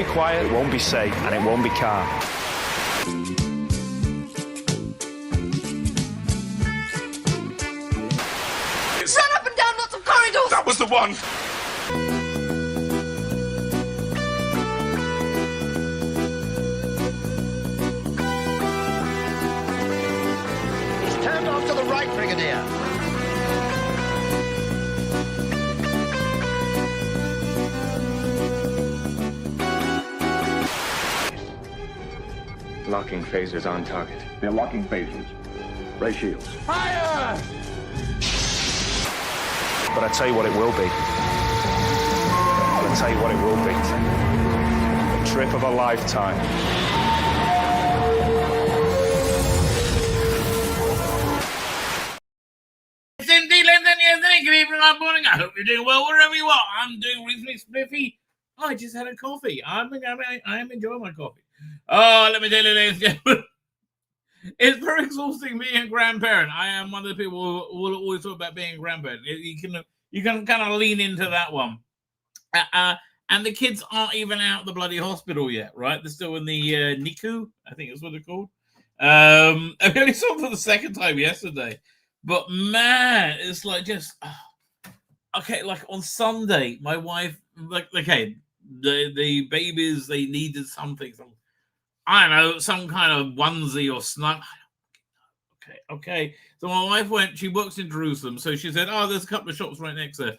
quiet, it won't be safe, and it won't be calm. Run up and down lots of corridors! That was the one! He's turned off to the right, Brigadier. Locking phasers on target. They're locking phasers. Ray shields. Fire! But I tell you what it will be. I'll tell you what it will be. The trip of a lifetime. Good evening, good morning. I hope you're doing well wherever you are. I'm doing reasonably spliffy. I just had a coffee. I am enjoying my coffee. Oh, let me tell you, ladies and gentlemen, it's very exhausting being a grandparent. I am one of the people who will always talk about being a grandparent. You can kind of lean into that one. And the kids aren't even out of the bloody hospital yet, right? They're still in the NICU, I think is what they're called. I only saw them for the second time yesterday. But man, it's like just okay. Like on Sunday, my wife, the babies, they needed something. I don't know, some kind of onesie or snug. Okay. So my wife went. She works in Jerusalem, so she said, "Oh, there's a couple of shops right next there."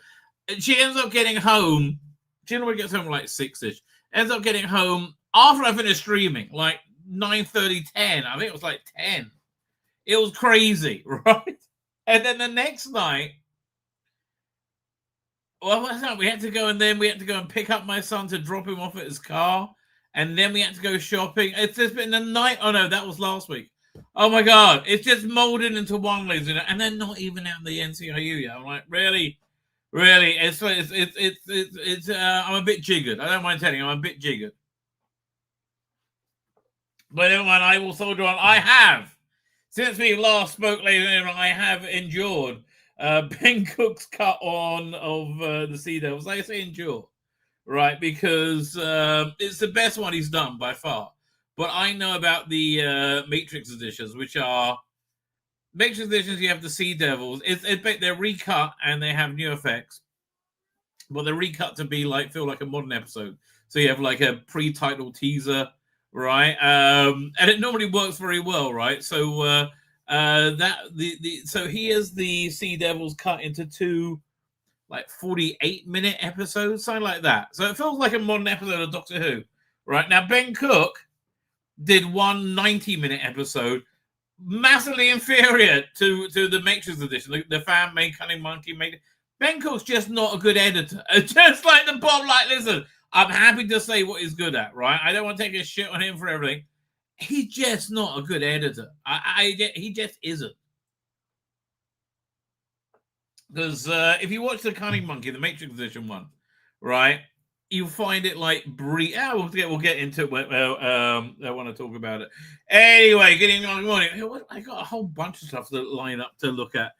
And she ends up getting home. She normally gets home like 6-ish. Ends up getting home after I finished streaming, like 9:30, 10. I think it was like 10. It was crazy, right? And then the next night, well, we had to go and pick up my son to drop him off at his car. And then we had to go shopping. It's just been the night. Oh, no, that was last week. Oh, my God. It's just molded into one, ladies and gentlemen. And they're not even out the NCIU yet. I'm like, really? Really? It's I'm a bit jiggered. I don't mind telling you, I'm a bit jiggered. But never mind, I will soldier on. I have. Since we last spoke, ladies and gentlemen, I have endured Ben Cook's cut on of the Sea Devils. I say endure, right? Because it's the best one he's done by far. But I know about the Matrix editions, which are Matrix editions. You have the Sea Devils. They're recut and they have new effects, but they're recut to be feel like a modern episode. So you have like a pre-title teaser. Right, and it normally works very well, right? So so here's the Sea Devils cut into two 48-minute episodes, something like that. So it feels like a modern episode of Doctor Who, right? Now Ben Cook did one 90-minute episode, massively inferior to the Matrix edition. The fan made Cunning Monkey made. Ben Cook's just not a good editor. Just like the Bob, listen. I'm happy to say what he's good at, right? I don't want to take a shit on him for everything. He's just not a good editor. He just isn't. Because if you watch the Cunning Monkey, the Matrix edition one, right, you find it we'll get into it. I want to talk about it. Anyway, good morning. I got a whole bunch of stuff to line up to look at.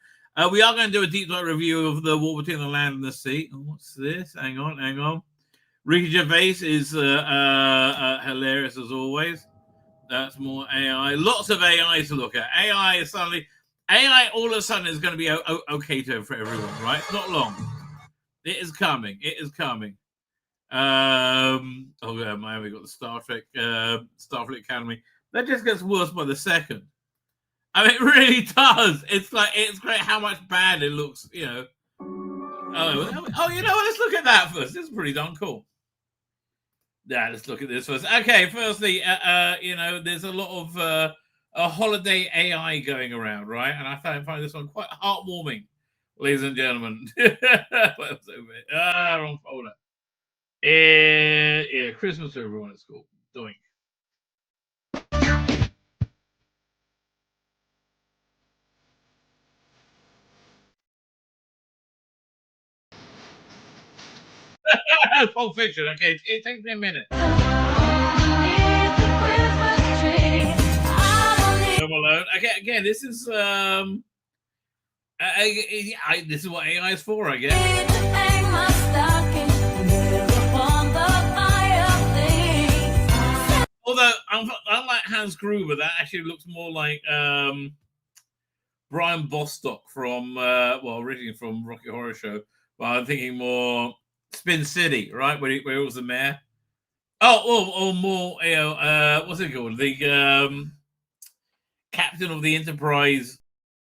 We are going to do a deep dive review of the War Between the Land and the Sea. Oh, what's this? Hang on. Ricky Gervais is hilarious as always. That's more AI. Lots of AI to look at. AI all of a sudden is going to be okay for everyone, right? Not long. It is coming. Oh yeah, man, we got the Starfleet Academy. That just gets worse by the second. I mean, it really does. It's great how much bad it looks, you know. Oh, you know what? Let's look at that first. This is pretty darn cool. Yeah, let's look at this first. Okay, firstly, there's a lot of a holiday AI going around, right? And I find this one quite heartwarming, ladies and gentlemen. Wrong folder. Yeah, Christmas to everyone at school. Doing. Pulp Fiction. Okay, it takes me a minute. Home Alone. Okay, again, this is this is what AI is for, I guess. Although, unlike Hans Gruber, that actually looks more like Brian Bostock from, originally from Rocky Horror Show. But I'm thinking more Spin City, right? Where he was the mayor. Or more, what's it called? The captain of the Enterprise,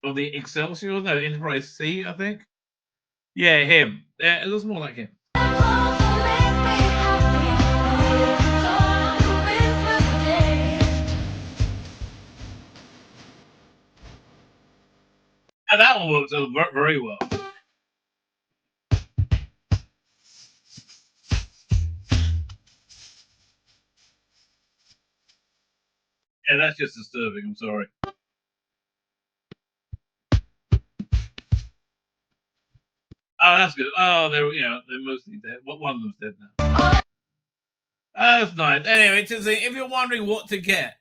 of the Excelsior? No, Enterprise C, I think. Yeah, him. It looks more like him. And that one works very well. Yeah, that's just disturbing. I'm sorry. Oh, that's good. Oh, they're mostly dead. One of them's dead now. That's nice. Anyway, if you're wondering what to get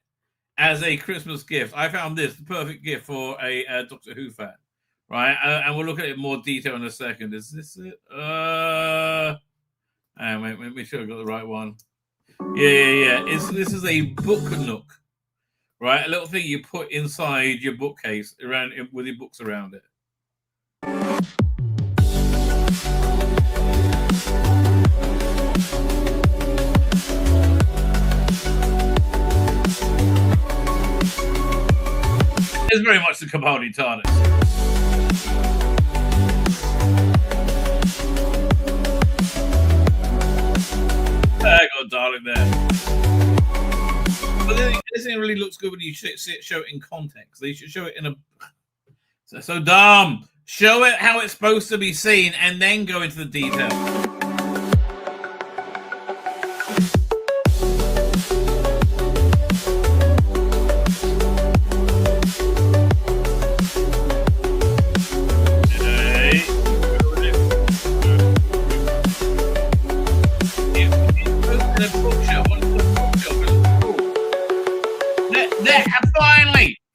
as a Christmas gift, I found this the perfect gift for a Doctor Who fan. Right, and we'll look at it in more detail in a second. Is this it? Wait, make sure I got the right one. Yeah. This is a book nook, right? A little thing you put inside your bookcase with your books around it. It's very much the Capaldi TARDIS. I got a darling there. But this thing really looks good when you show it in context. They should show it in a... So dumb. Show it how it's supposed to be seen and then go into the detail.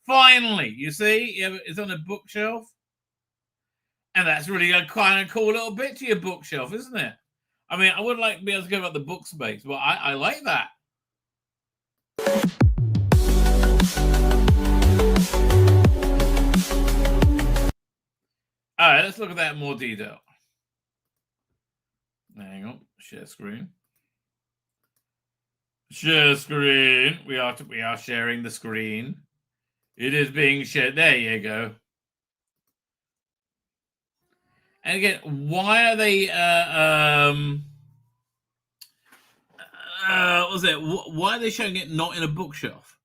Finally, you see, it's on a bookshelf, and that's really a kind of cool little bit to your bookshelf, isn't it? I mean, I would like to be able to give up the book space, but I like that. All right, let's look at that in more detail. Hang on, share screen. Share screen. We are sharing the screen. It is being shared. There you go. And again, why are they? Why are they showing it not in a bookshelf?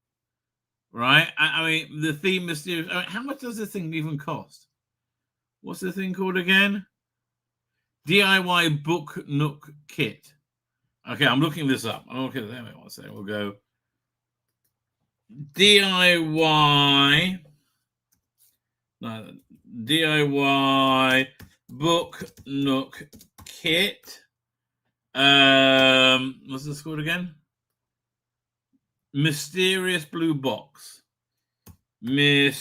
Right. I mean, the theme mysterious. I mean, how much does this thing even cost? What's the thing called again? DIY Book Nook Kit. Okay, I'm looking this up. I'm looking at that. One second. We'll go DIY. DIY Book Nook Kit. What's this called again? Mysterious Blue Box. Mysterious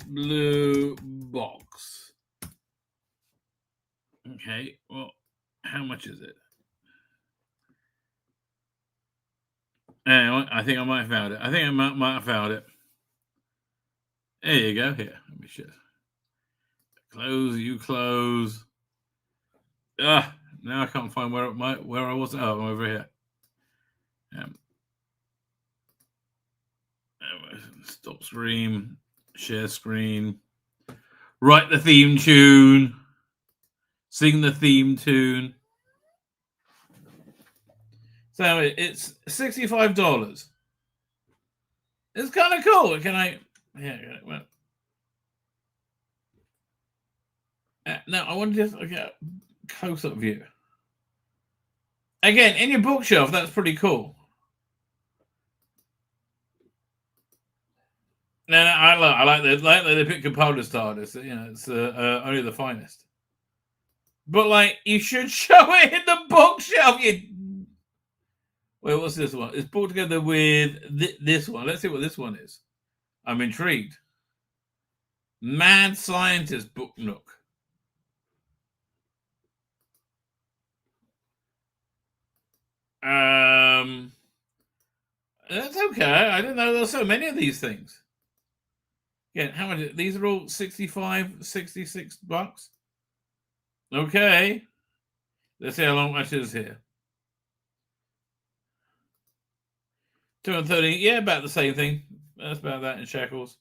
Blue Box. Okay, well, how much is it? Anyway, I think I might have found it. I think I might have found it. There you go. Here, let me show. Close. You close. Now I can't find where I was. Oh, I'm over here. Stop screen. Share screen. Write the theme tune. Sing the theme tune. So it's $65. It's kind of cool. Can I? Yeah. Well. Now I want to just look at close-up view. Again, in your bookshelf, that's pretty cool. No, I like that they pick Capaldi's TARDIS. You know, it's only the finest. But like, you should show it in the bookshelf. Wait, what's this one? It's brought together with this one. Let's see what this one is. I'm intrigued. Mad Scientist Book Nook. That's okay. I didn't know there were so many of these things. Again, how much? These are all 65, 66 bucks. Okay. Let's see how long much is here. 230. Yeah, about the same thing. That's about that in shekels.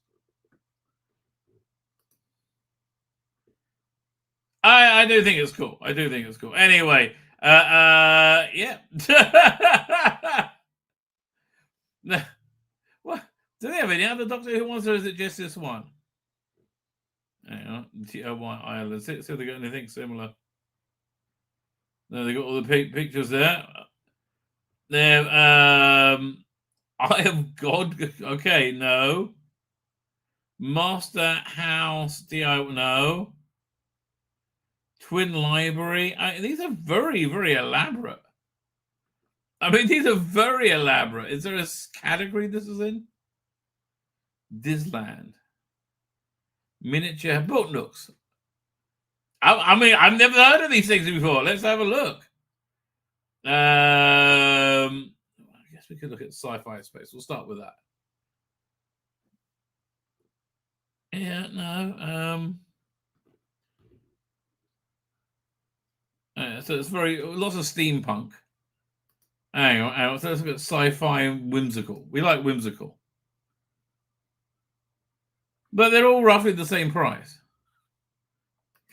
I do think it's cool. I do think it's cool. Anyway, yeah. What? Do they have any other Doctor Who ones, or is it just this one? Hang on. TO1 Island. See if they got anything similar. No, they got all the pictures there. There, Eye of God. Okay, no. Master House. No. Twin Library. These are very, very elaborate. I mean, these are very elaborate. Is there a category this is in? Disland. Miniature book nooks. I mean, I've never heard of these things before. Let's have a look. I guess we could look at sci-fi space. We'll start with that. Yeah, no. So it's lots of steampunk. Hang on. So let's look at sci-fi and whimsical. We like whimsical. But they're all roughly the same price.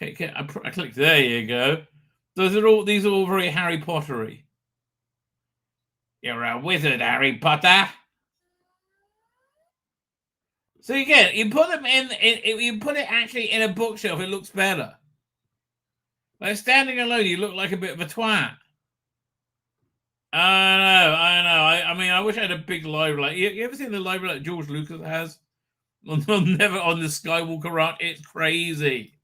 Okay, I clicked. There you go. These are all very Harry Pottery. You're a wizard, Harry Potter. So again, you put them you put it actually in a bookshelf, it looks better. Like standing alone, you look like a bit of a twat. I know. I mean, I wish I had a big library. Like, you ever seen the library like George Lucas has? On the Skywalker run? It's crazy.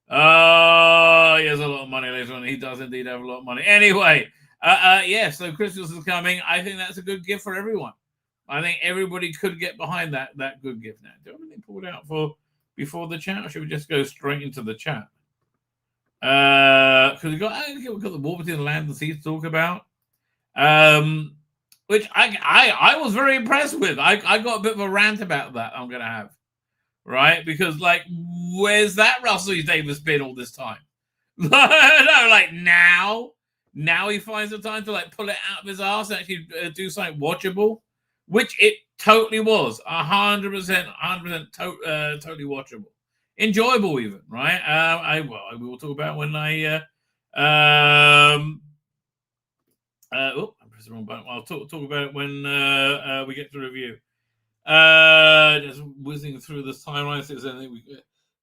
Oh, he has a lot of money later on. He does indeed have a lot of money. Anyway, yeah, so Christmas is coming. I think that's a good gift for everyone. I think everybody could get behind that good gift now. Do you have anything pulled out for before the chat, or should we just go straight into the chat? Because we've got the War Between the Land and Sea to talk about. Which I was very impressed with. I got a bit of a rant about that I'm going to have. Right? Because, like, where's that Russell Davis been all this time? No, like, now he finds the time to, like, pull it out of his ass and actually do something watchable, which it totally was. 100% totally watchable. Enjoyable even, right? I will talk about when I... I pressed the wrong button. I'll talk about it when we get to review. Just whizzing through this timeline, see if there's anything we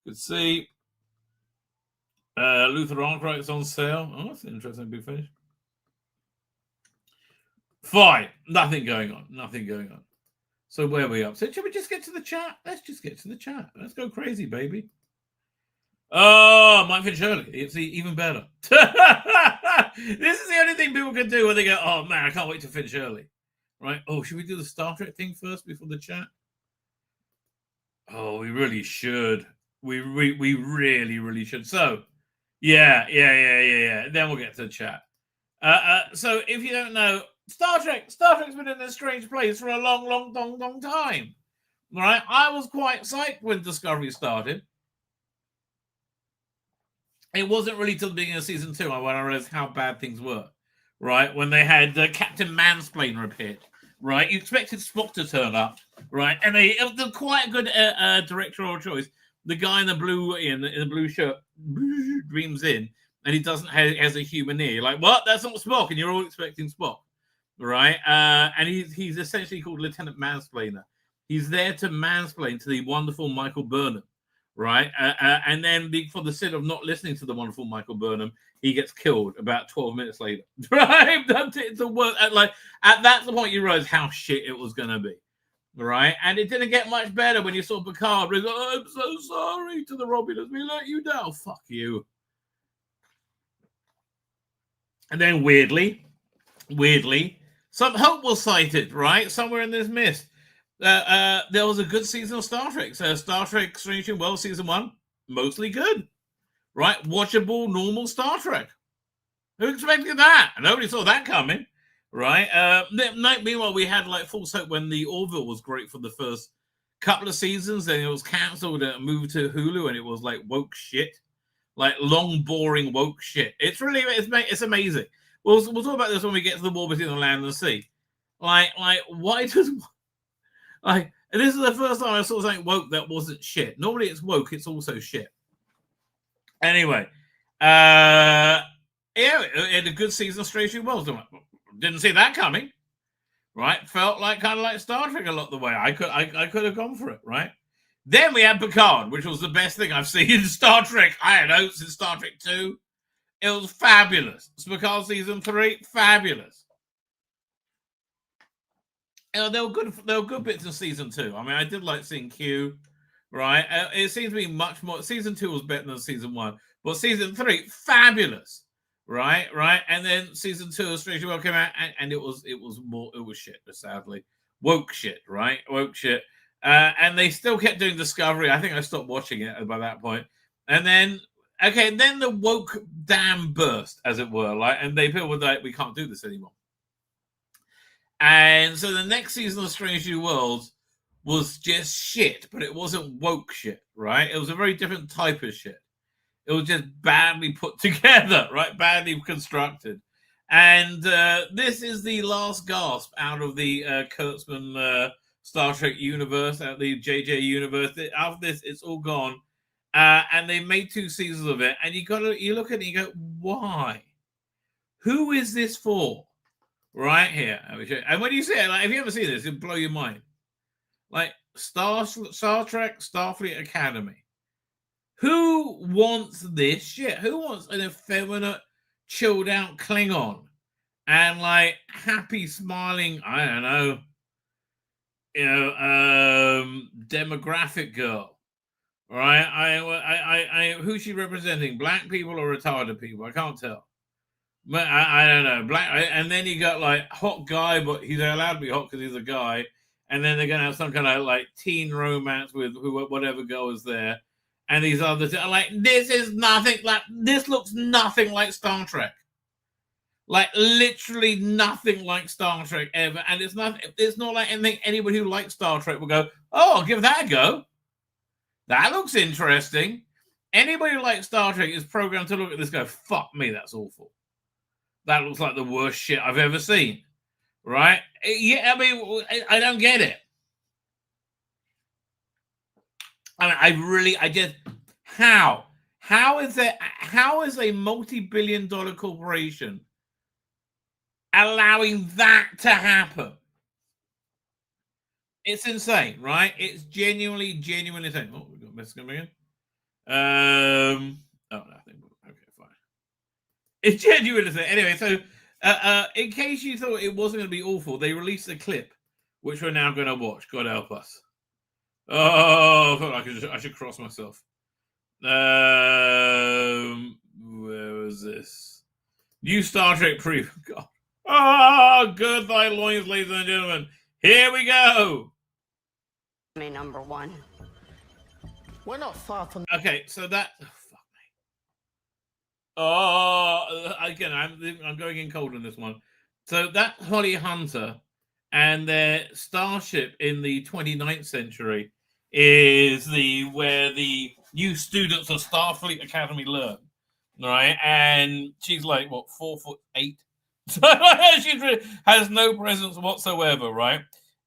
could see. Luther Arkwright's on sale. Oh, that's an interesting big finish. Fine. Nothing going on. So where are we up? So should we just get to the chat? Let's just get to the chat. Let's go crazy, baby. Oh, might finish early. It's even better. This is the only thing people can do when they go, oh man, I can't wait to finish early. Right? Oh, should we do the Star Trek thing first before the chat? Oh, we really should. We really, really should. So, yeah. Then we'll get to the chat. So, if you don't know, Star Trek's been in this strange place for a long time. Right? I was quite psyched when Discovery started. It wasn't really till the beginning of season 2 when I realized how bad things were. Right? When they had Captain Mansplainer appeared. Right? You expected Spock to turn up. Right? And they're quite a good directorial choice. The guy in the blue in the blue shirt dreams in, and he doesn't has a human ear. You're like, what? That's not Spock, and you're all expecting Spock. Right? And he's essentially called Lieutenant Mansplainer. He's there to mansplain to the wonderful Michael Burnham. Right, and then for the sin of not listening to the wonderful Michael Burnham, he gets killed about 12 minutes later. Right, it's the worst. At that point, you realize how shit it was going to be. Right, and it didn't get much better when you saw Picard. He's like, oh, I'm so sorry to the Romulans. We let you down. Fuck you. And then weirdly, some hope was sighted. Right, somewhere in this mist. There was a good season of Star Trek. So Star Trek Strange New Worlds season 1, mostly good. Right? Watchable, normal Star Trek. Who expected that? Nobody saw that coming. right? Meanwhile, we had like false hope when the Orville was great for the first couple of seasons, then it was cancelled and moved to Hulu, and it was like woke shit, like long, boring woke shit. It's amazing. We'll talk about this when we get to the war between the land and the sea. Like why does like this is the first time I saw something woke that wasn't shit. Normally it's woke, it's also shit. Anyway, yeah, it had a good season of Strange New Worlds. Didn't see that coming, right? Felt like kind of like Star Trek a lot of the way. I could have gone for it, right? Then we had Picard, which was the best thing I've seen in Star Trek. I had hopes in Star Trek 2. It was fabulous. It's Picard season 3, fabulous. There were good bits in season 2. I mean, I did like seeing Q, right? It seems to be much more. Season 2 was better than season 1, but season 3, fabulous, right? And then season 2 of Strange New World came out, and it was shit, sadly, woke shit, right? Woke shit, and they still kept doing Discovery. I think I stopped watching it by that point, and then. Okay, then the woke dam burst, as it were, like, and people were like, we can't do this anymore. And so the next season of Strange New Worlds was just shit, but it wasn't woke shit, right? It was a very different type of shit. It was just badly put together, right? Badly constructed. And this is the last gasp out of the Kurtzman Star Trek universe, out of the JJ universe. After this, it's all gone. And they made 2 seasons of it, and you look at it and you go, why? Who is this for? Right here. And when you see it, like, if you ever see this, it'll blow your mind. Like Star Trek, Starfleet Academy. Who wants this shit? Who wants an effeminate, chilled out Klingon and like happy, smiling, I don't know, demographic girl? Right, who's she representing? Black people or retarded people? I can't tell. But I don't know. Black, and then you got like hot guy, but he's allowed to be hot because he's a guy. And then they're gonna have some kind of like teen romance with whatever girl is there. And these others are like, this is nothing like. This looks nothing like Star Trek. Like literally nothing like Star Trek ever. And it's not like anything. Anybody who likes Star Trek will go, oh, I'll give that a go. That looks interesting. Anybody who likes Star Trek is programmed to look at this and go, fuck me, that's awful. That looks like the worst shit I've ever seen. Right? Yeah, I mean, I don't get it. I just, how? How is a multi-billion-dollar corporation allowing that to happen? It's insane, right? It's genuinely insane. Oh, we got message coming in. Oh, nothing. Okay, fine. It's genuinely insane. Anyway, so in case you thought it wasn't going to be awful, they released a clip, which we're now going to watch. God help us. Oh, I thought I should cross myself. Where was this? New Star Trek preview. God. Oh, good thy loins, ladies and gentlemen. Here we go. Me number 1. We're not far from. Okay, so that. Oh, fuck me. Oh, again, I'm going in cold on this one. So that Holly Hunter and their starship in the 29th century is where the new students of Starfleet Academy learn, right? And she's like what 4'8", so she has no presence whatsoever, right?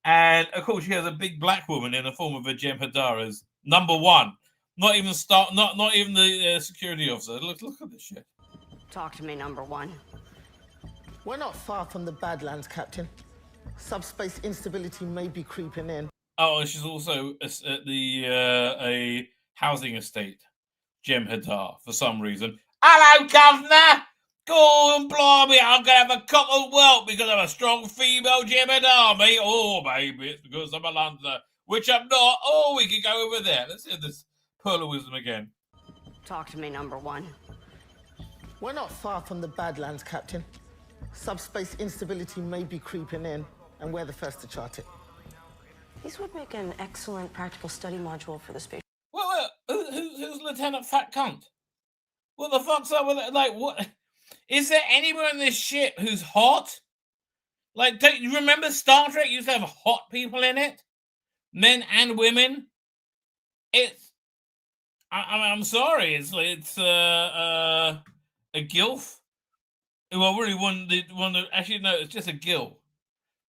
And of course, she has a big black woman in the form of a Jem'Hadar as number 1. Not even the security officer. Look at this shit. Talk to me, number 1. We're not far from the Badlands, Captain. Subspace instability may be creeping in. Oh, and she's also at a housing estate, Jem'Hadar, for some reason. Hello, Governor. Go and blimey, I'm going to have a cock of whelp because I'm a strong female Jem'Hadar, mate. Oh, baby, it's because I'm a Londoner, which I'm not. Oh, we can go over there. Let's hear this pearl of wisdom again. Talk to me, number 1. We're not far from the Badlands, Captain. Subspace instability may be creeping in, and we're the first to chart it. These would make an excellent practical study module for the space. Well, who's Lieutenant Fat Cunt? What the fuck's up with it? Like, what? Is there anyone in this ship who's hot? Like, don't you remember Star Trek used to have hot people in it? Men and women. I'm sorry. It's a gilf. Well, really, actually, no, it's just a gil.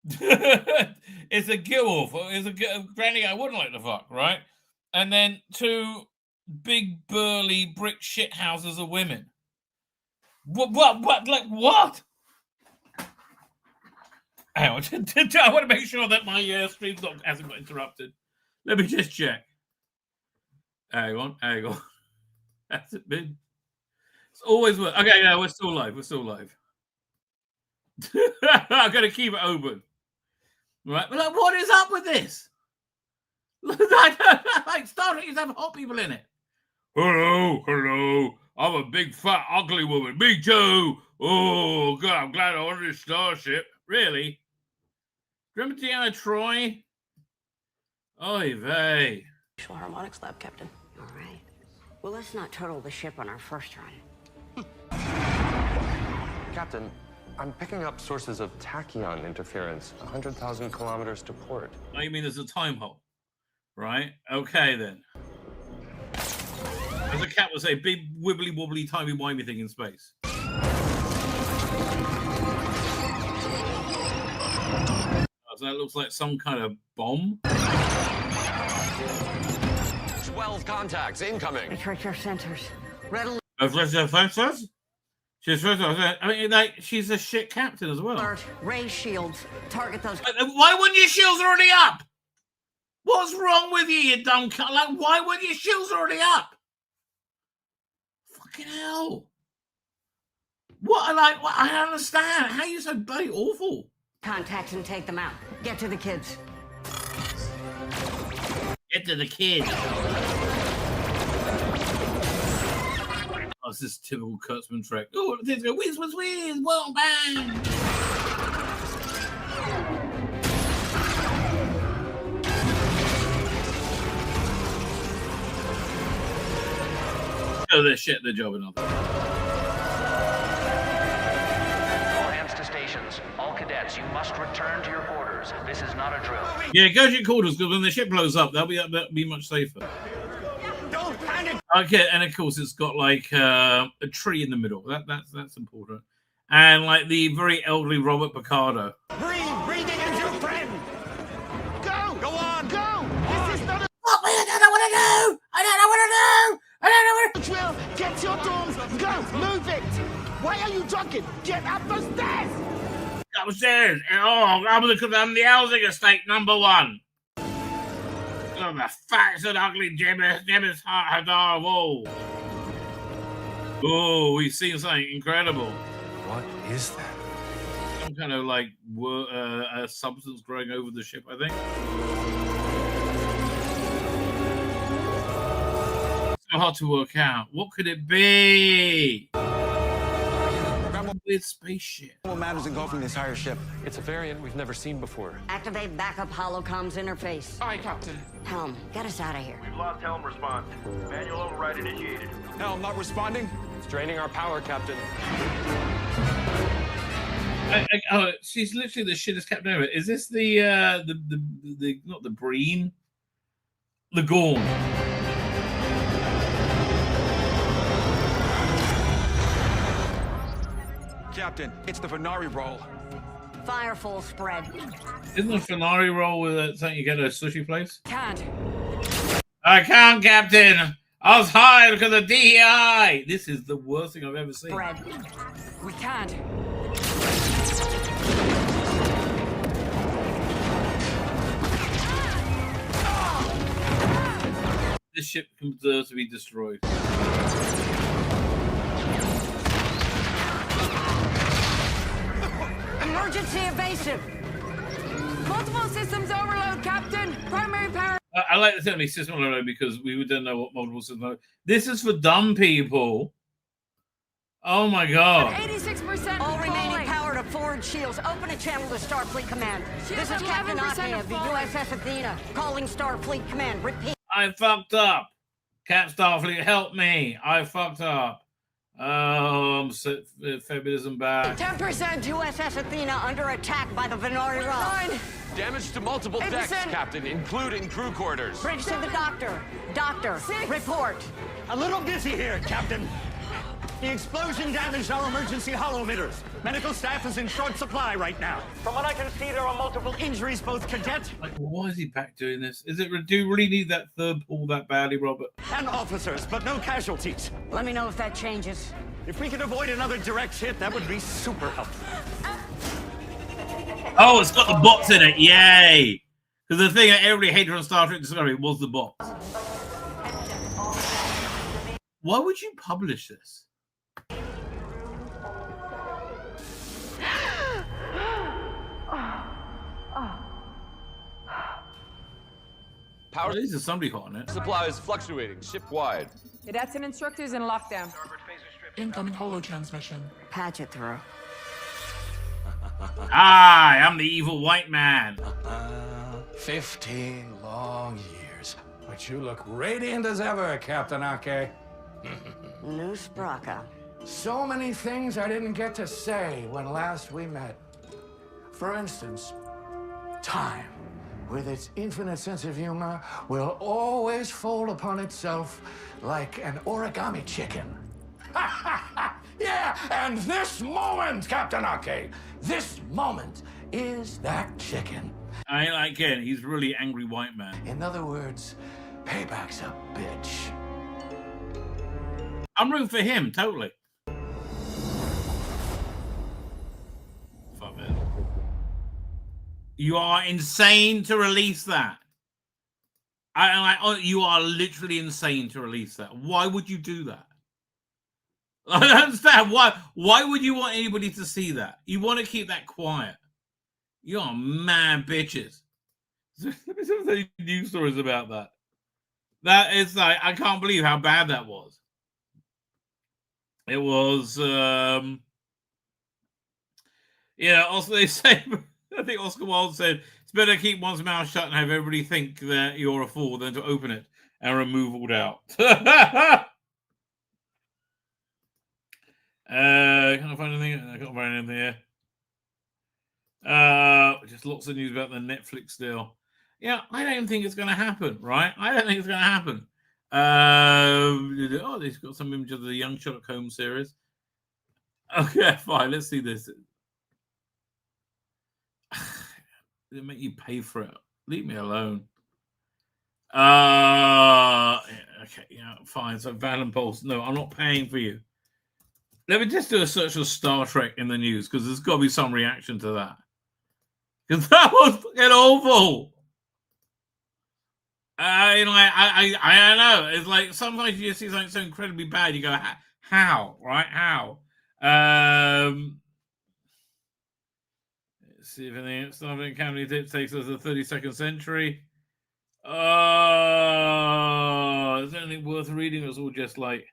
It's a gilf. It's a granny I wouldn't like to fuck, right? And then 2 big burly brick shit houses of women. What? Like what? Hang on. I want to make sure that my stream hasn't got interrupted. Let me just check. Hang on. Has it been? It's always work. Okay, yeah, we're still live. I'm going to keep it open. Right? But like, what is up with this? Like, Star Trek used to have hot people in it. Hello. I'm a big, fat, ugly woman. Me too. Oh, God, I'm glad I'm on this starship. Really? Remember Deanna Troy? Oy vey. Harmonics lab, Captain. All right. Well, let's not turtle the ship on our first run. Captain, I'm picking up sources of tachyon interference 100,000 kilometers to port. Oh, you mean there's a time hole? Right? Okay, then. As a cat would say, big, wibbly, wobbly, timey-wimey thing in space. So that looks like some kind of bomb. 12 contacts incoming. Retrace your senters. Readily. I mean, like, she's a shit captain as well. Alert. Ray shields. Target those. Why weren't your shields already up? What's wrong with you dumb cunt? Like, why weren't your shields already up? Fucking hell. What? I don't understand. How are you so bloody awful? Contacts and take them out. Get to the kids. Get to the kids. Oh, it's this typical Kurtzman trick. Oh, this go whiz, whoa, bang. Oh, they're shit their job enough. All hands to stations. All cadets, you must return to your quarters. This is not a drill. Yeah, go to your quarters, because when the ship blows up, that'll be much safer. Don't panic! Okay, and of course it's got like a tree in the middle. That's important. And like the very elderly Robert Picardo. Breathing is your friend! Go on! This is not a I don't know what to do! I don't know what to do! drill. Get your dorms. Go. Move it. Why are you jogging? Get up the stairs. Upstairs. Oh, I'm the housing estate #1. Oh, the fattest and ugly Jebus Hadar of all. Oh, we've seen something incredible. What is that? Some kind of like substance growing over the ship, I think. So hard to work out. What could it be? Weird spaceship. What matters engulfing the entire ship? It's a variant we've never seen before. Activate backup holocomms interface. Aye, Captain. Helm, get us out of here. We've lost Helm response. Manual override initiated. Helm, not responding? It's draining our power, Captain. She's literally the shittest captain ever. Is this the not the Breen? The Gorn. Captain, it's the Venari roll. Fire full spread. Isn't the Fenari roll with something you get at a sushi place? Can't. I can't, Captain. I was hired because of DEI. This is the worst thing I've ever seen. Spread. We can't. This ship deserves to be destroyed. Emergency evasive. Multiple systems overload, Captain. Primary power. I like the term system overload because we don't know what multiple systems are. This is for dumb people. Oh my god. 86%. All remaining power to forward shields. Open a channel to Starfleet Command. This is Captain Otney of the USS Athena. Calling Starfleet Command. Repeat. I fucked up. Cat Starfleet, help me. I fucked up. Feminism back. 10% USS Athena under attack by the Venari Rock. 9. Damage to multiple decks, 8%. Captain, including crew quarters. Bridge to the doctor. Doctor, 6. report. A little busy here, Captain. The explosion damaged our emergency hollow emitters. Medical staff is in short supply right now. From what I can see, there are multiple injuries, both cadet Like, why is he back doing this? Is it, do you really need that third pull that badly, Robert? and officers, but no casualties. Let me know if that changes. If we could avoid another direct hit, that would be super helpful. Oh, it's got the bots in it. Yay! Because the thing that everybody hated on Star Trek Discovery was the bots. Why would you publish this? Power These are somebody hot on it. supply is fluctuating ship-wide. Cadets and instructors in lockdown. Incoming holo transmission. Patch it through. Hi, I'm the evil white man. 15 long years. But you look radiant as ever, Captain Ake. New Spraka. So many things I didn't get to say when last we met. For instance, time, with its infinite sense of humor, will always fold upon itself like an origami chicken. Yeah, and this moment, Captain Ake, this moment is that chicken. I like it. He's really angry white man. In other words, payback's a bitch. I'm rooting for him, totally. Fuck it. You are insane to release that. You are literally insane to release that. Why would you do that? I don't understand. Why would you want anybody to see that? You want to keep that quiet. You are mad bitches. Let me see if there's any news stories about that. That is like, I can't believe how bad that was. It was, also they say, I think Oscar Wilde said, it's better to keep one's mouth shut and have everybody think that you're a fool than to open it and remove all doubt. Can I find anything? I can't find anything here. Just lots of news about the Netflix deal. Yeah, I don't think it's going to happen, right? I don't think it's going to happen. They've got some image of the Young Sherlock Holmes series. Okay, fine. Let's see this. They make you pay for it. Leave me alone. Fine. So Van Pulse. No, I'm not paying for you. Let me just do a search of Star Trek in the news because there's got to be some reaction to that. Because that was fucking awful. I don't know. It's like sometimes you just see something so incredibly bad, you go, how? Right? How? Let's see if anything else. Something Academy takes us to the 32nd century. Is there anything worth reading? It's all just like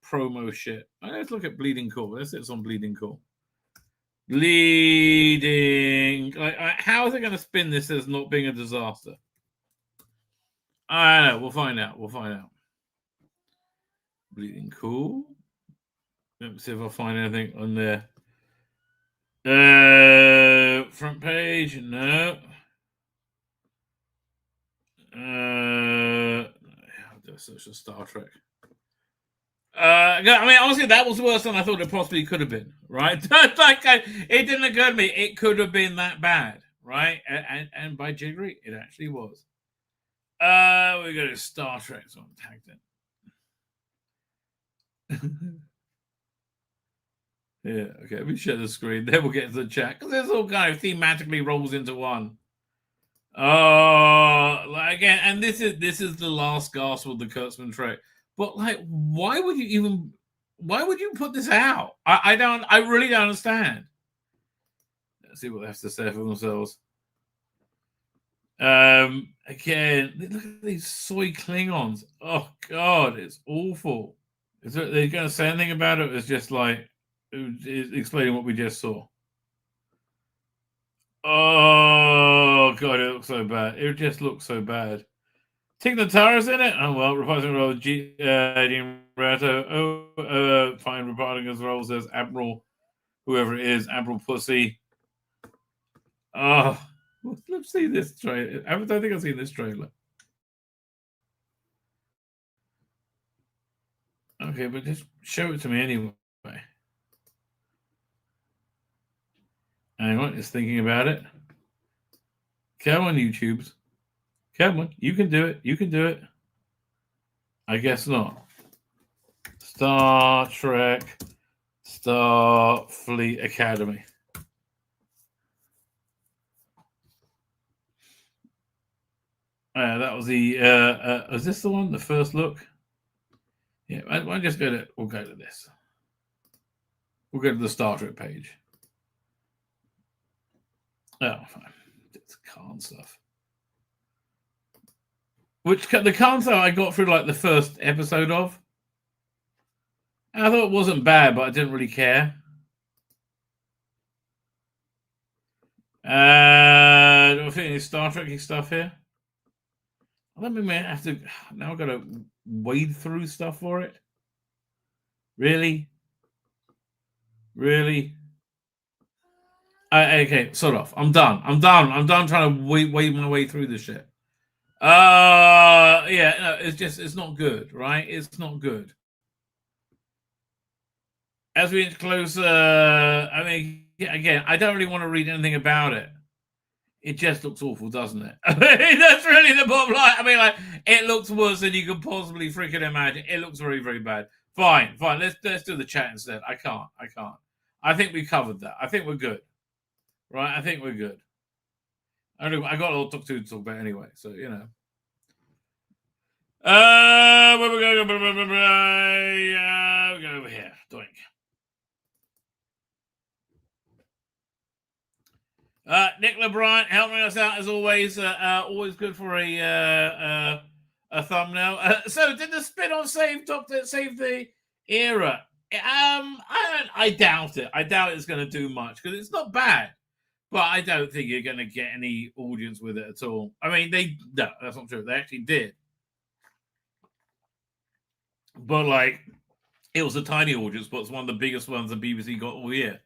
promo shit. Let's look at Bleeding Cool. Let's hit some Bleeding Cool. Bleeding. How is it going to spin this as not being a disaster? I don't know. We'll find out. Bleeding Cool. Let me see if I find anything on there. Front page. No. I'll do a search of Star Trek. Honestly, that was worse than I thought it possibly could have been, right? It didn't occur to me it could have been that bad, right? And by jiggery, it actually was. We go to Star Trek, so I'm tagged in. Yeah, okay, let me share the screen. Then we'll get to the chat because this all kind of thematically rolls into one. Again, and this is the last gasp of the Kurtzman Trek. But why would you put this out? I really don't understand. Let's see what they have to say for themselves. Again, look at these soy Klingons. Oh God, it's awful. Is they going to say anything about it? It's just like explaining what we just saw. Oh God, it looks so bad. It just looks so bad. Tig Notara's in it. Oh well, reprising role Gene Rato. Fine man regarding his role says Admiral, whoever it is, Admiral Pussy. Oh, let's see this trailer. I don't think I've seen this trailer. Okay, but just show it to me anyway. Hang on, just thinking about it. Come on, YouTubes. Come on, you can do it. You can do it. I guess not. Star Trek Starfleet Academy. That was the. Is this the one? The first look? Yeah, we'll just go to. We'll go to this. We'll go to the Star Trek page. Oh, fine. It's Khan stuff. Which the Khan stuff I got through like the first episode of. I thought it wasn't bad, but I didn't really care. Do I see any Star Trek stuff here? Let me have to. Now I've got to wade through stuff for it. Really? Really? Okay, sort of. I'm done. I'm done trying to wade my way through this shit. Yeah, no, it's not good, right? It's not good. As we inch closer, I mean, again, I don't really want to read anything about it. It just looks awful, doesn't it? That's really the bottom line. I mean, like, it looks worse than you could possibly freaking imagine. It looks very, very bad. Fine. Let's do the chat instead. I can't. I think we covered that. I think we're good. Right? I think we're good. I got a lot to talk about anyway, so, you know. Where we go? We go over here. Doink. Nicola Bryant helping us out as always. Always good for a thumbnail. So did the spin-off save the era? I doubt it. I doubt it's going to do much because it's not bad, but I don't think you're going to get any audience with it at all. I mean, no, that's not true. They actually did, but like it was a tiny audience, but it's one of the biggest ones the BBC got all year,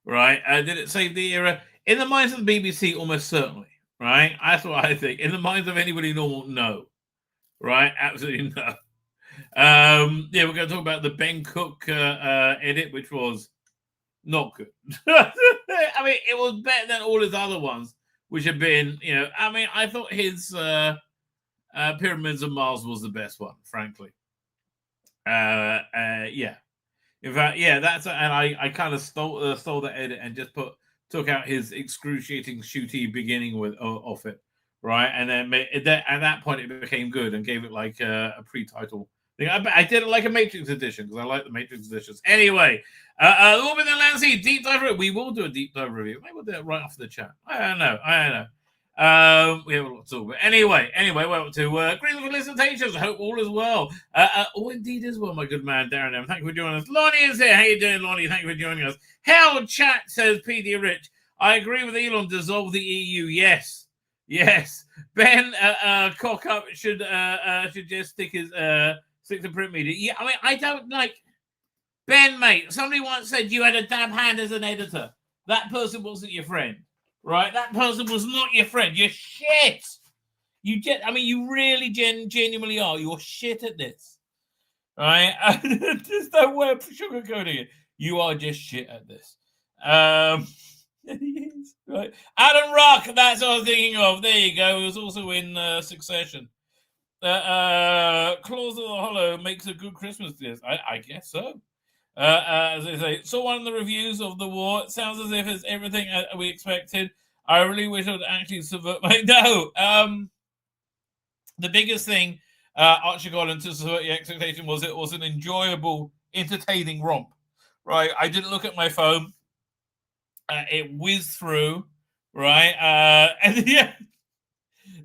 right? Did it save the era? In the minds of the BBC, almost certainly, right? That's what I think. In the minds of anybody normal, no. Right? Absolutely no. Yeah, we're going to talk about the Ben Cook edit, which was not good. I mean, it was better than all his other ones, which have been, you know, I mean, I thought his Pyramids of Mars was the best one, frankly. Yeah. In fact, yeah, and I kind of stole that edit and just took out his excruciating shooty beginning off it, right? And then at that point it became good and gave it like a pre-title thing. I did it like a Matrix edition because I like the Matrix editions. Anyway, Orbit and Lancy, deep dive review. We will do a deep dive review. Maybe we'll do it right after the chat. I don't know. We have a lot to talk about. Anyway, welcome to Green Felicitations. I hope all is well. All indeed is well, my good man, Darren M. Thank you for joining us. Lonnie is here. How you doing, Lonnie? Thank you for joining us. Hell chat, says PD Rich. I agree with Elon. Dissolve the EU. Yes. Ben cock up should just stick to print media. Yeah, I mean, I don't like Ben, mate. Somebody once said you had a dab hand as an editor. That person wasn't your friend. Right, that person was not your friend. You're shit. You really genuinely are. You're shit at this. Right? There's no way of sugarcoating it. You are just shit at this. Right. Adam Rock, that's what I was thinking of. There you go. He was also in Succession. Claws of the Hollow makes a good Christmas list. I guess so. As I say, saw one of the reviews of the war. It sounds as if it's everything we expected. I really wish I would actually subvert my... No! The biggest thing Archie got into subvert your expectation was it was an enjoyable, entertaining romp. Right? I didn't look at my phone. It whizzed through. Right? And yeah...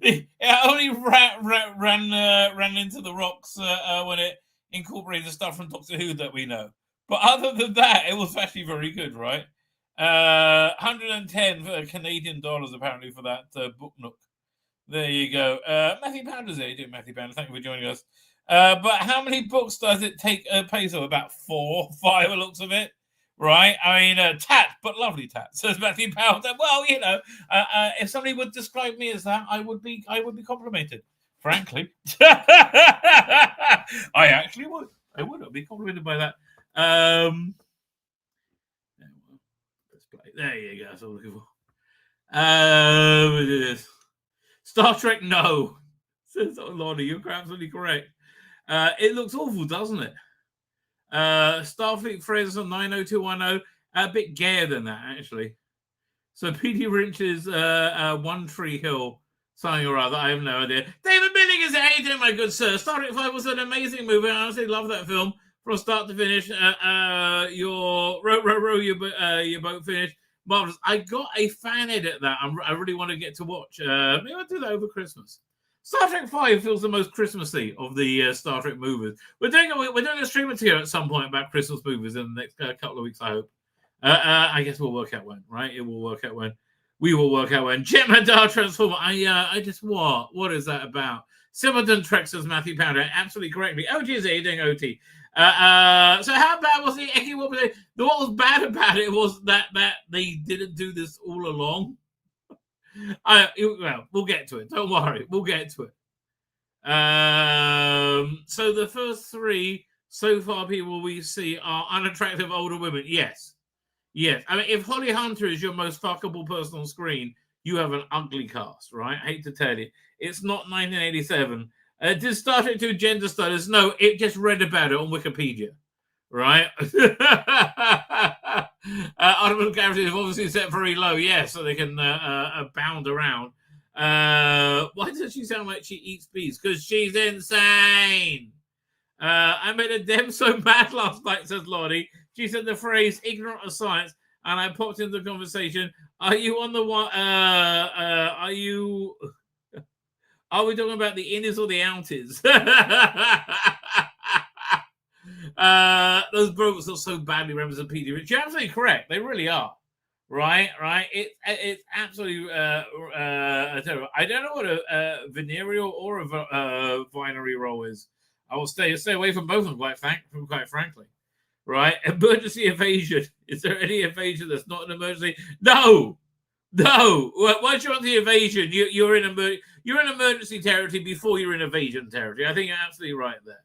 It only ran into the rocks when it incorporated stuff from Doctor Who that we know. But other than that, it was actually very good, right? 110 Canadian dollars apparently for that book nook. There you go. Matthew Pounders there. You do, Matthew Pounders. Thank you for joining us. But how many books does it take a pace of? About 4, 5, it looks of it. Right? I mean, tat, but lovely tat. Says Matthew Powell. Well, you know, if somebody would describe me as that, I would be complimented. Frankly, I actually would. I would be complimented by that. There you go. That's what I'm looking for. It is. Star Trek, no. Says Lonnie, you're absolutely correct. It looks awful, doesn't it? Starfleet Friends on 90210, a bit gayer than that, actually. So P.D. Lynch's One Tree Hill, something or other, I have no idea. David Billing is how you doing, my good sir? Star Trek 5 was an amazing movie. I honestly love that film from start to finish. Your row, your boat finished. Marvelous. I got a fan edit that I really want to get to watch. Maybe I'll do that over Christmas. Star Trek 5 feels the most Christmassy of the Star Trek movies. We're doing a streamer together at some point about Christmas movies in the next couple of weeks, I hope. I guess we'll work out when, right? It will work out when. We will work out when. Jet Madar Transformer. I just what? What is that about? Simpleton Trek, says Matthew Pounder. Absolutely correctly. OG is doing OT. So how bad was the Eki? What was bad about it was that they didn't do this all along. Well, we'll get to it. Don't worry. We'll get to it. So the first 3 so far people we see are unattractive older women. Yes. Yes. I mean, if Holly Hunter is your most fuckable person on screen, you have an ugly cast, right? I hate to tell you. It's not 1987. Did Star Trek 2 gender studies? No, it just read about it on Wikipedia, right? Artificial gravity is obviously set very low, yes, so they can bound around. Why does she sound like she eats bees? Because she's insane. I made a dem so mad last night, says Lottie. She said the phrase ignorant of science, and I popped into the conversation. Are you on the one? Are we talking about the innies or the outies? Those brokers are so badly represented. Peter, you're absolutely correct. They really are. Right. It's absolutely terrible. I don't know what a venereal or a binary role is. I will stay away from both of them, quite frankly. Right? Emergency evasion. Is there any evasion that's not an emergency? No. Once you're on the evasion, you're in emergency territory before you're in evasion territory. I think you're absolutely right there.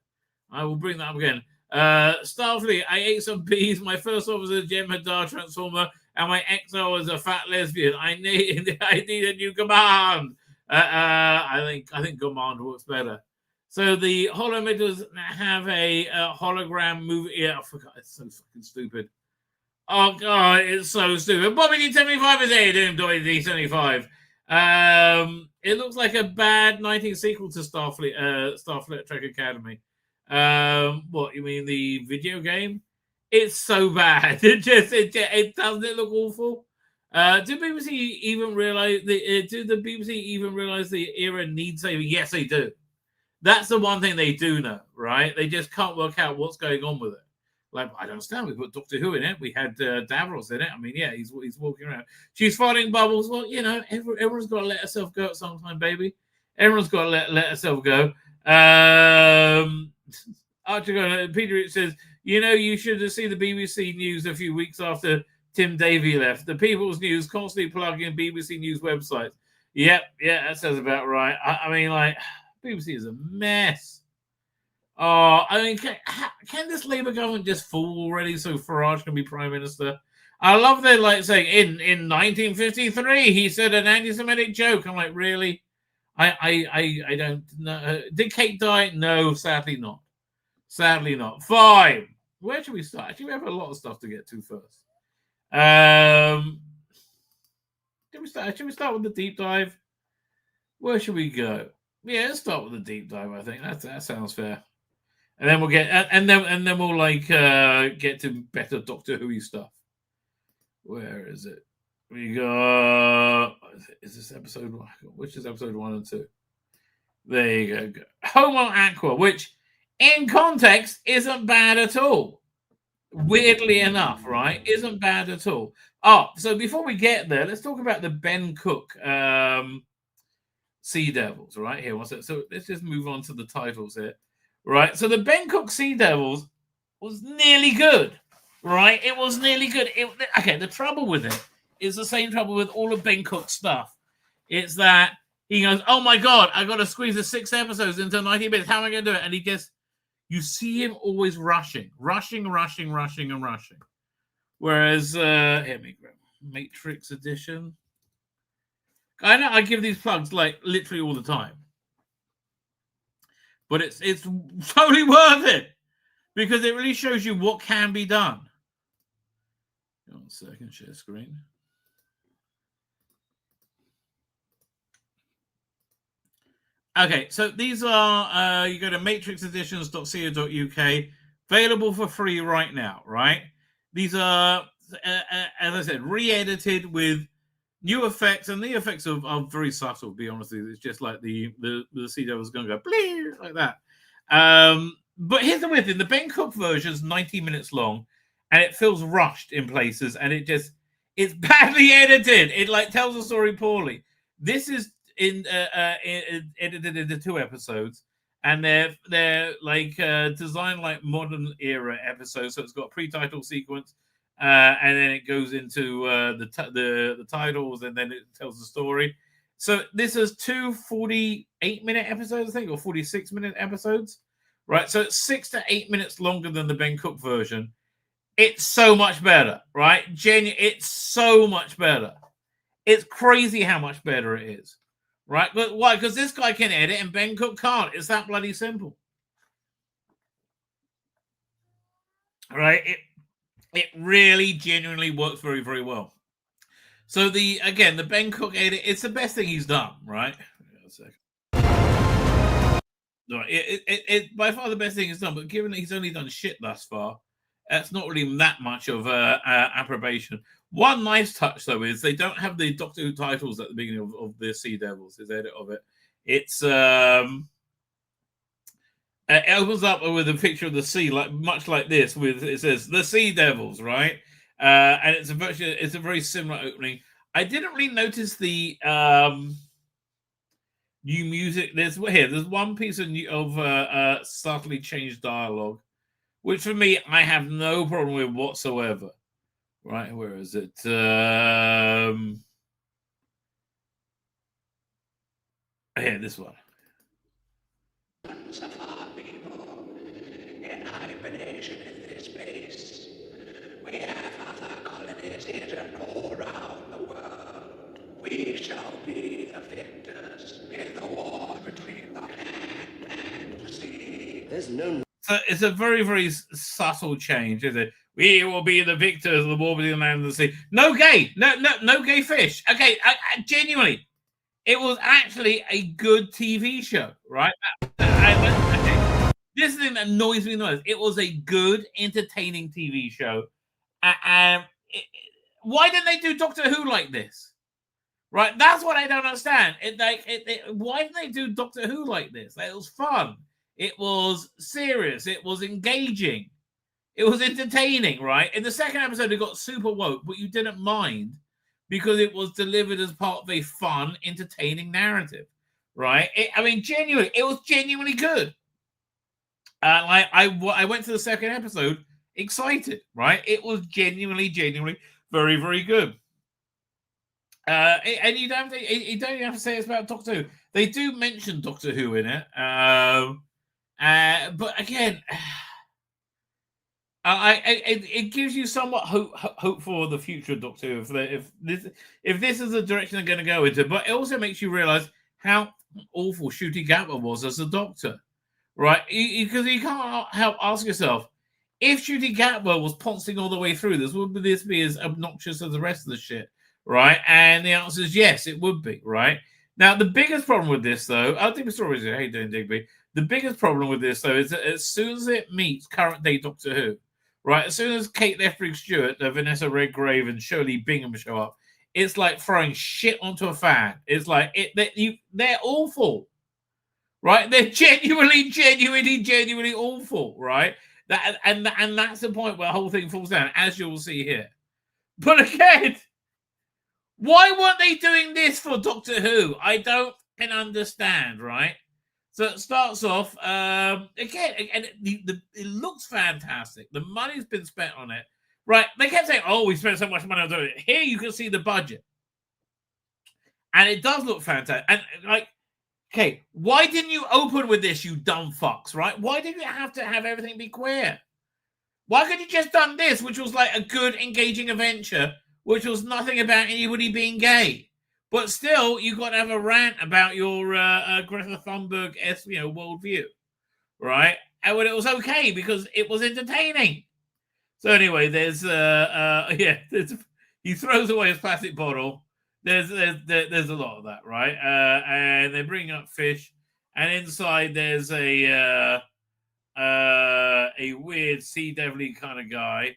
I will bring that up again. Starfleet, I ate some bees. My first officer was a Jet Madar Transformer, and my XO was a fat lesbian. I need a new command. I think command works better. So the holometers have a hologram movie. Yeah, I forgot. It's so fucking stupid. Oh god, it's so stupid. Bobby D75 is there doing D75. It looks like a bad 19 sequel to Starfleet Trek Academy. What you mean, the video game? It's so bad. It doesn't it look awful. Do BBC even realize the era needs saving? Yes, they do. That's the one thing they do know, right? They just can't work out what's going on with it. Like, I don't understand. We put Doctor Who in it. We had Davros in it. I mean, yeah, he's walking around. She's farting bubbles. Well, you know, everyone's got to let herself go at some time, baby. Everyone's got to let herself go. Peter says, you know, you should have seen the BBC News a few weeks after Tim Davie left. The People's News constantly plugging BBC News websites. Yep, yeah, that sounds about right. I mean, like, BBC is a mess. Oh, I mean, can this Labour government just fall already so Farage can be Prime Minister? I love their like saying in 1953 he said an anti-Semitic joke. I'm like, really? I don't know. Did Kate die? No, sadly not. Sadly not. Fine. Where should we start? Actually, we have a lot of stuff to get to first. Should we start with the deep dive? Where should we go? Yeah, let's start with the deep dive. I think that sounds fair. And then we'll get and then we'll like get to better Doctor Who stuff. Where is it? We got. Is this episode 1? Which is episode 1 and 2? There you go. Homo Aqua, which in context isn't bad at all. Weirdly enough, right? Isn't bad at all. Oh, so before we get there, let's talk about the Ben Cook Sea Devils, right here. So let's just move on to the titles here. right? So the Ben Cook Sea Devils was nearly good, right? It was nearly good. Okay, the trouble with it is the same trouble with all of Ben Cook's stuff. It's that he goes, oh my God, I got to squeeze the 6 episodes into 90 minutes. How am I going to do it? And he gets, you see him always rushing. Whereas, here we go. Matrix Edition. I know I give these plugs like literally all the time. But it's totally worth it because it really shows you what can be done. Hold on a second, share screen. Okay, so these are, you go to matrixeditions.co.uk, available for free right now, right? These are, as I said, re-edited with new effects, and the effects are very subtle, to be honest with you. It's just like the Sea Devil's going to go, bleep, like that. But here's the weird thing. The Ben Cook version is 90 minutes long, and it feels rushed in places, and it's badly edited. It like tells the story poorly. This is edited into 2 episodes, and they're like designed like modern era episodes. So it's got a pre-title sequence, and then it goes into the titles, and then it tells the story. So this is 2 48-minute episodes, I think, or 46-minute episodes, right? So it's 6 to 8 minutes longer than the Ben Cook version. It's so much better, right? It's so much better. It's crazy how much better it is, right? But why? Because this guy can edit and Ben Cook can't. It's that bloody simple, right? It really genuinely works very, very well. So the Ben Cook edit, it's the best thing he's done, right? It's by far the best thing he's done, but given that he's only done shit thus far, that's not really that much of approbation. One nice touch, though, is they don't have the Doctor Who titles at the beginning of the Sea Devils, his edit of it. It's it opens up with a picture of the sea, like much like this, with it says the Sea Devils, right? And it's a very similar opening. I didn't really notice the new music. There's one piece of subtly changed dialogue, which for me I have no problem with whatsoever. Right, where is it? Here, this one. In hibernation in this space. We have other colonies hidden all around the world. We shall be the victors in the war between the land and the sea. There's no... So it's a very, very subtle change, is it? We will be the victors of the war between the land and the sea. No gay. No gay fish. Okay, genuinely. It was actually a good TV show, right? Okay. This thing that annoys me the most. It was a good, entertaining TV show. Why didn't they do Doctor Who like this? Right? That's what I don't understand. Why didn't they do Doctor Who like this? It was fun. It was serious. It was engaging. It was entertaining, right? In the second episode, it got super woke, but you didn't mind because it was delivered as part of a fun, entertaining narrative, right? Genuinely, it was genuinely good. I went to the second episode excited, right? It was genuinely very, very good. And you don't even have to say it's about Doctor Who. They do mention Doctor Who in it, but again, it gives you somewhat hope for the future of Doctor Who if this is the direction they're going to go into. But it also makes you realize how awful Ncuti Gatwa was as a Doctor, right? Because you can't help ask yourself, if Ncuti Gatwa was pouncing all the way through this, would this be as obnoxious as the rest of the shit, right? And the answer is yes, it would be, right? Now, the biggest problem with this, though, I think the story is, how you doing, Digby? The biggest problem with this, though, is that as soon as it meets current day Doctor Who, right, as soon as Kate Lethbridge-Stewart, Vanessa Redgrave, and Shirley Bingham show up, it's like throwing shit onto a fan. It's like they're awful, right? They're genuinely awful, right? And that's the point where the whole thing falls down, as you'll see here. But again, why weren't they doing this for Doctor Who? I don't understand, right? So it starts off again, and it looks fantastic. The money's been spent on it, right? They kept saying, "Oh, we spent so much money on it." Here you can see the budget, and it does look fantastic. And like, okay, why didn't you open with this, you dumb fucks? Right? Why did you have to have everything be queer? Why could you just done this, which was like a good, engaging adventure, which was nothing about anybody being gay? But still, you got to have a rant about your Greta Thunberg worldview, right? And when it was okay because it was entertaining. So anyway, there's he throws away his plastic bottle. There's a lot of that, right? And they're bringing up fish, and inside there's a weird sea devil-y kind of guy.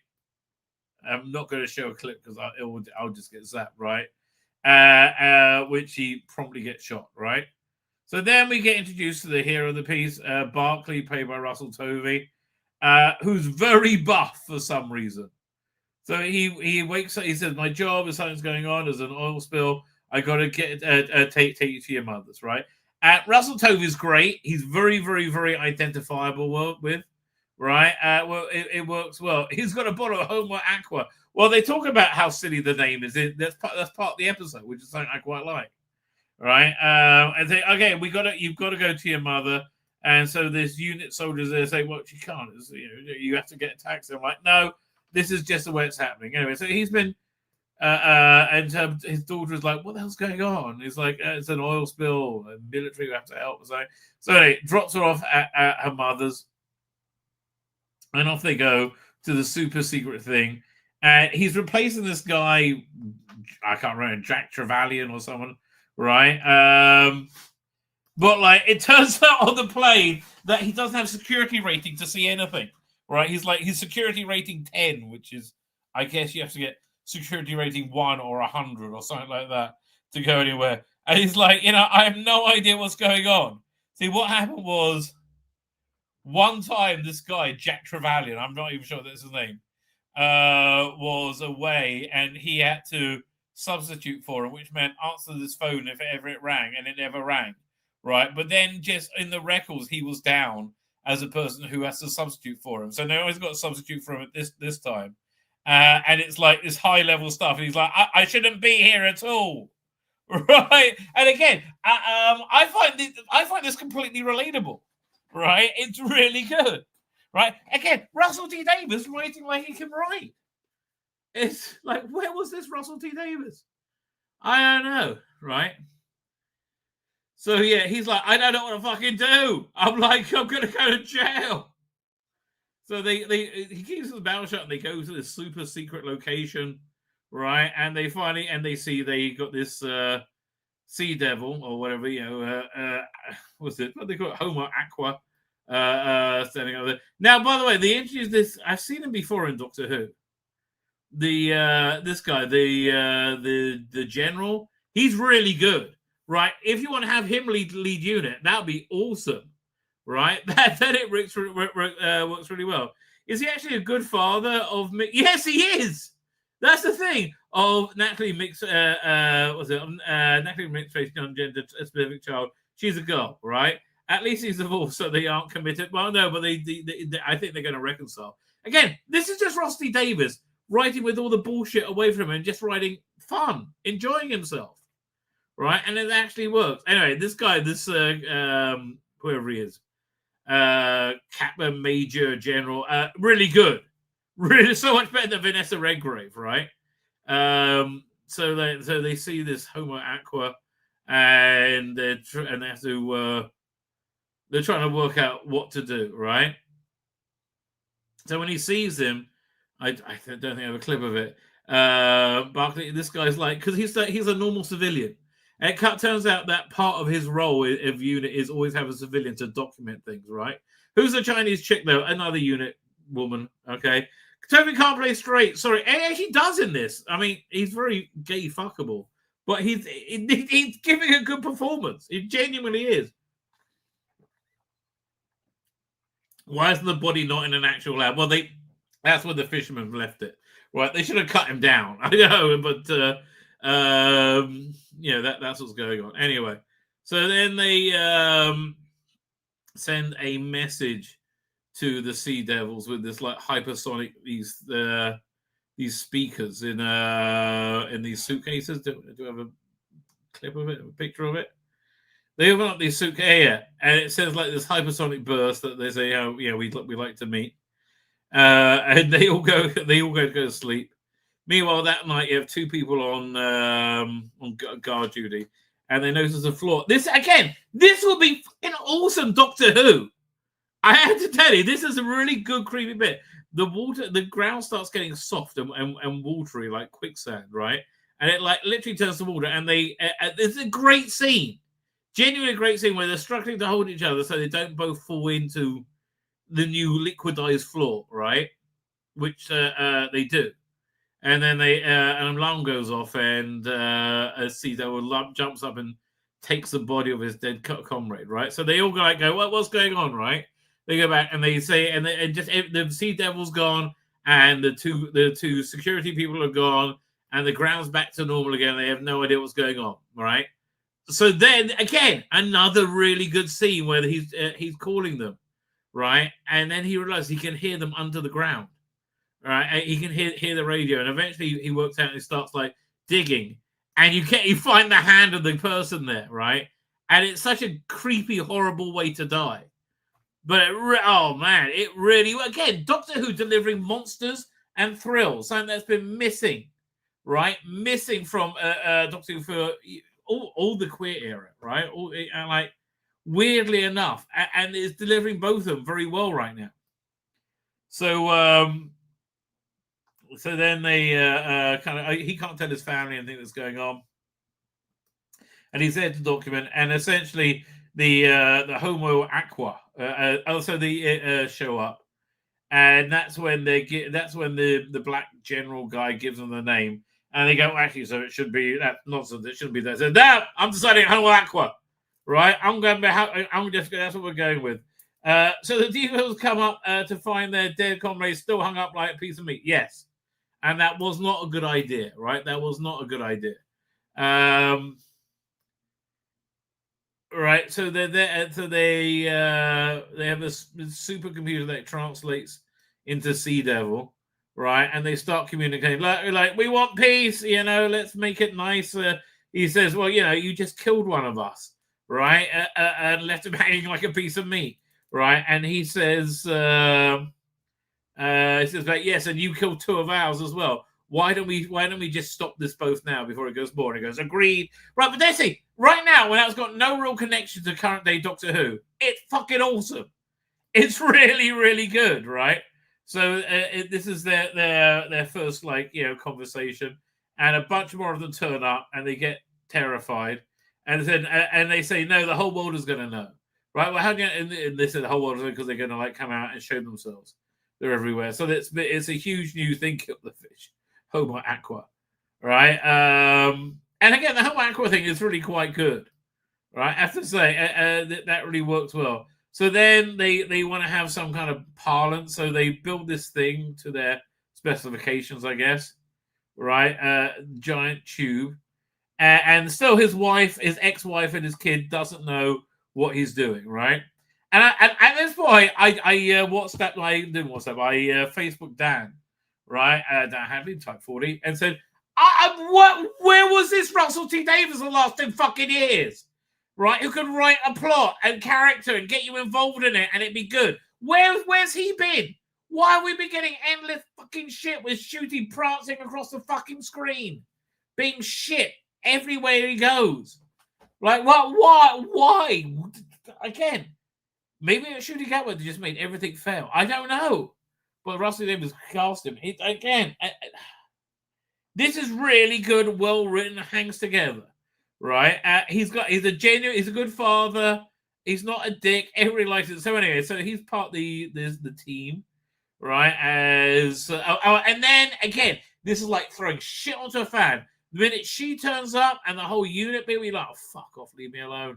I'm not going to show a clip because I'll just get zapped, right? Which he promptly gets shot, right? So then we get introduced to the hero of the piece, Barkley, played by Russell Tovey, who's very buff for some reason. So he wakes up, he says, "My job is something's going on, there's an oil spill, I got to take you to your mother's," right? Russell Tovey's great. He's very, very, very identifiable with, right? Well, it works well. He's got a bottle of Homo Aqua. Well, they talk about how silly the name is. That's part of the episode, which is something I quite like, right? And say, "Okay, you've got to go to your mother." And so this unit soldiers there say, "Well, you can't. You have to get a taxi." I'm like, "No, this is just the way it's happening." Anyway, so he's been, and his daughter is like, "What the hell's going on?" He's like, "It's an oil spill, and military have to help." So anyway, drops her off at her mother's, and off they go to the super secret thing. And he's replacing this guy, I can't remember, Jack Trevelyan or someone, right? But like, it turns out on the plane that he doesn't have security rating to see anything, right? He's security rating 10, which is, I guess you have to get security rating 1 or 100 or something like that to go anywhere. And he's like, I have no idea what's going on. See, what happened was, one time this guy, Jack Trevelyan, I'm not even sure that's his name, was away, and he had to substitute for him, which meant answer this phone if ever it rang, and it never rang, right? But then just in the records, he was down as a person who has to substitute for him. So they always got to substitute for him at this time. And it's like this high level stuff. And he's like, I shouldn't be here at all. Right. And again, I find this completely relatable. Right. It's really good. Right. Again, Russell T. Davies writing like he can write. It's like, where was this Russell T. Davies? I don't know. Right. So yeah, he's like, I don't know what to fucking do. I'm gonna go to jail. So he keeps his mouth shut and they go to this super secret location, right? And they see they got this sea devil or whatever, what's it? What they call it? Homo Aqua standing over there. Now, by the way, they introduced this. I've seen him before in Doctor Who. This guy, the general, he's really good. Right, if you want to have him lead unit, that would be awesome. Right, then it works really well. Is he actually a good father of? Yes, he is. That's the thing of naturally mixed. Naturally mixed race, non-gender, specific child. She's a girl, right? At least he's divorced, so they aren't committed. Well, no, but they I think they're going to reconcile. Again, this is just Rusty Davies writing with all the bullshit away from him and just writing fun, enjoying himself. Right, and it actually works. Anyway, this guy, whoever he is, Captain Major General, really good, really so much better than Vanessa Redgrave, right? So they see this Homo Aqua, and they have to they're trying to work out what to do, right? So when he sees him, I don't think I have a clip of it. Barkley, this guy's like, because he's a normal civilian. It turns out that part of his role of unit is always have a civilian to document things, right? Who's the Chinese chick, though? Another unit woman, okay? Toby can't play straight. Sorry, he actually does in this. I mean, he's very gay fuckable, but he's giving a good performance. He genuinely is. Why isn't the body not in an actual lab? Well, that's where the fishermen left it, right? They should have cut him down. I know, but... that's what's going on. Anyway, so then they send a message to the Sea Devils with this like hypersonic these speakers in these suitcases. Do you have a clip of it, a picture of it? They open up these suitcases, and it says like this hypersonic burst that they say, "Oh, yeah, we like to meet," and they all go to sleep. Meanwhile, that night you have two people on guard duty, and they notice the floor. This would be fucking awesome, Doctor Who. I have to tell you, this is a really good creepy bit. The ground starts getting soft and watery like quicksand, right? And it like literally turns to water. And it's a great scene, genuinely a great scene where they're struggling to hold each other so they don't both fall into the new liquidized floor, right? Which they do. And then an alarm goes off, and Sea Devil jumps up and takes the body of his dead comrade, right? So they all go, what's going on, right? They go back and they say, and the Sea Devil's gone, and the two security people are gone, and the ground's back to normal again. They have no idea what's going on, right? So then again, another really good scene where he's calling them, right? And then he realizes he can hear them under the ground, right? He can hear the radio, and eventually he works out and he starts like digging, and you find the hand of the person there, right? And it's such a creepy, horrible way to die. But oh man, it really, again, Doctor Who delivering monsters and thrills, something that's been missing, right? Missing from Doctor Who for all the queer era, right? Like weirdly enough, and it's delivering both of them very well right now. So so then they he can't tell his family anything that's going on, and he's there to document, and essentially the Homo Aqua also the show up, and that's when the black general guy gives them the name, and they go, actually, so it should be that nonsense. It shouldn't be that. So now I'm deciding Homo Aqua, right? That's what we're going with. So the devils come up to find their dead comrades still hung up like a piece of meat. Yes, and that was not a good idea, right? That was not a good idea. Right, so they're there. So they have a supercomputer that translates into Sea Devil, right? And they start communicating like we want peace, let's make it nice. He says, well, you just killed one of us, right? And left him hanging like a piece of meat, right? And he says, like, yes, and you killed two of ours as well. Why don't we just stop this both now before it goes more? And he goes, agreed. Right, but they see right now when that's got no real connection to current day Doctor Who, it's fucking awesome. It's really, really good, right? So this is their first conversation, and a bunch more of them turn up and they get terrified, and then and they say, no, the whole world is going to know, right? Well, how do you? And they say the whole world is because they're going to come out and show themselves. They're everywhere, so it's a huge new thing. Kill the fish. Homo Aqua, right? And again, the Homo Aqua thing is really quite good, right? I have to say that really works well. So then they want to have some kind of parlance, so they build this thing to their specifications, I guess, right? Giant tube, and still his ex-wife, and his kid doesn't know what he's doing, right? And at this point, I Facebook Dan. Right, Dan Hadley, type 40, and said, where was this Russell T Davies the last 10 fucking years? Right, who could write a plot and character and get you involved in it and it'd be good. Where's he been? Why have we been getting endless fucking shit with Shooty prancing across the fucking screen? Being shit everywhere he goes. Like, why? Again, maybe Shooty Gatwick just made everything fail. I don't know. But Russell Davies cast him. This is really good, well written, hangs together, right? He's a good father. He's not a dick. Everybody likes it. So anyway, so he's part of the team, right? And then again, this is like throwing shit onto a fan. The minute she turns up and the whole unit be like, oh, fuck off, leave me alone.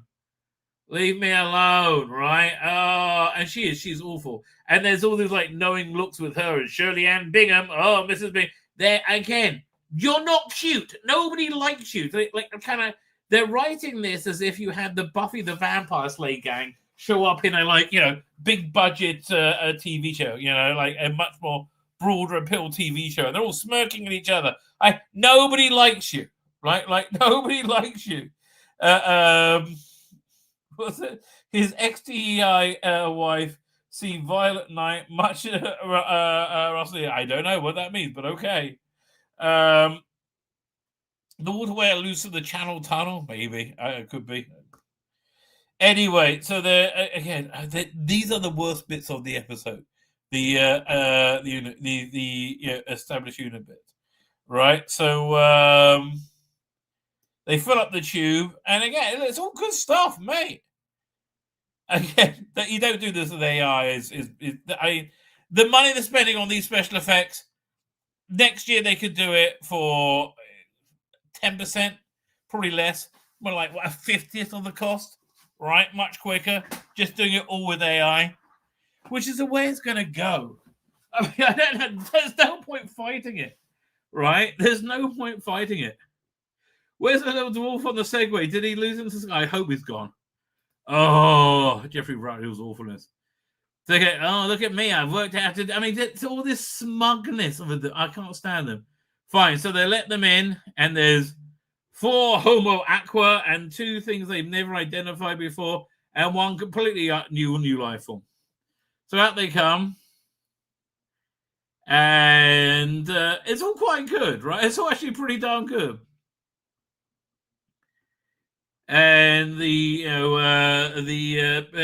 Leave me alone, right? Oh, and she's awful. And there's all these knowing looks with her and Shirley Ann Bingham. Oh, Mrs. Bingham. There again, you're not cute. Nobody likes you. They're writing this as if you had the Buffy the Vampire Slayer gang show up in a like big budget TV show, like a much more broader appeal TV show, and they're all smirking at each other. Nobody likes you, right? Like nobody likes you. What's it? His ex-DEI wife see violet night much. Russell, I don't know what that means, but okay. The waterway loose in the Channel Tunnel, maybe it could be. Anyway, so these are the worst bits of the episode. The established unit bit, right? So they fill up the tube, and again, it's all good stuff, mate. Again, that you don't do this with AI is the money they're spending on these special effects. Next year they could do it for 10%, probably less, more like a 50th of the cost, right? Much quicker, just doing it all with AI, which is the way it's going to go. I mean, I don't know. There's no point fighting it, right? There's no point fighting it. Where's the little dwarf on the Segway? Did he lose him to Sky? I hope he's gone. Oh, Jeffrey Wright, who's awfulness. Look at me. I've worked out. I mean, it's all this smugness of it. I can't stand them. Fine. So they let them in, and there's 4 Homo Aqua and 2 things they've never identified before, and 1 completely new life form. So out they come. And it's all quite good, right? It's all actually pretty darn good. And the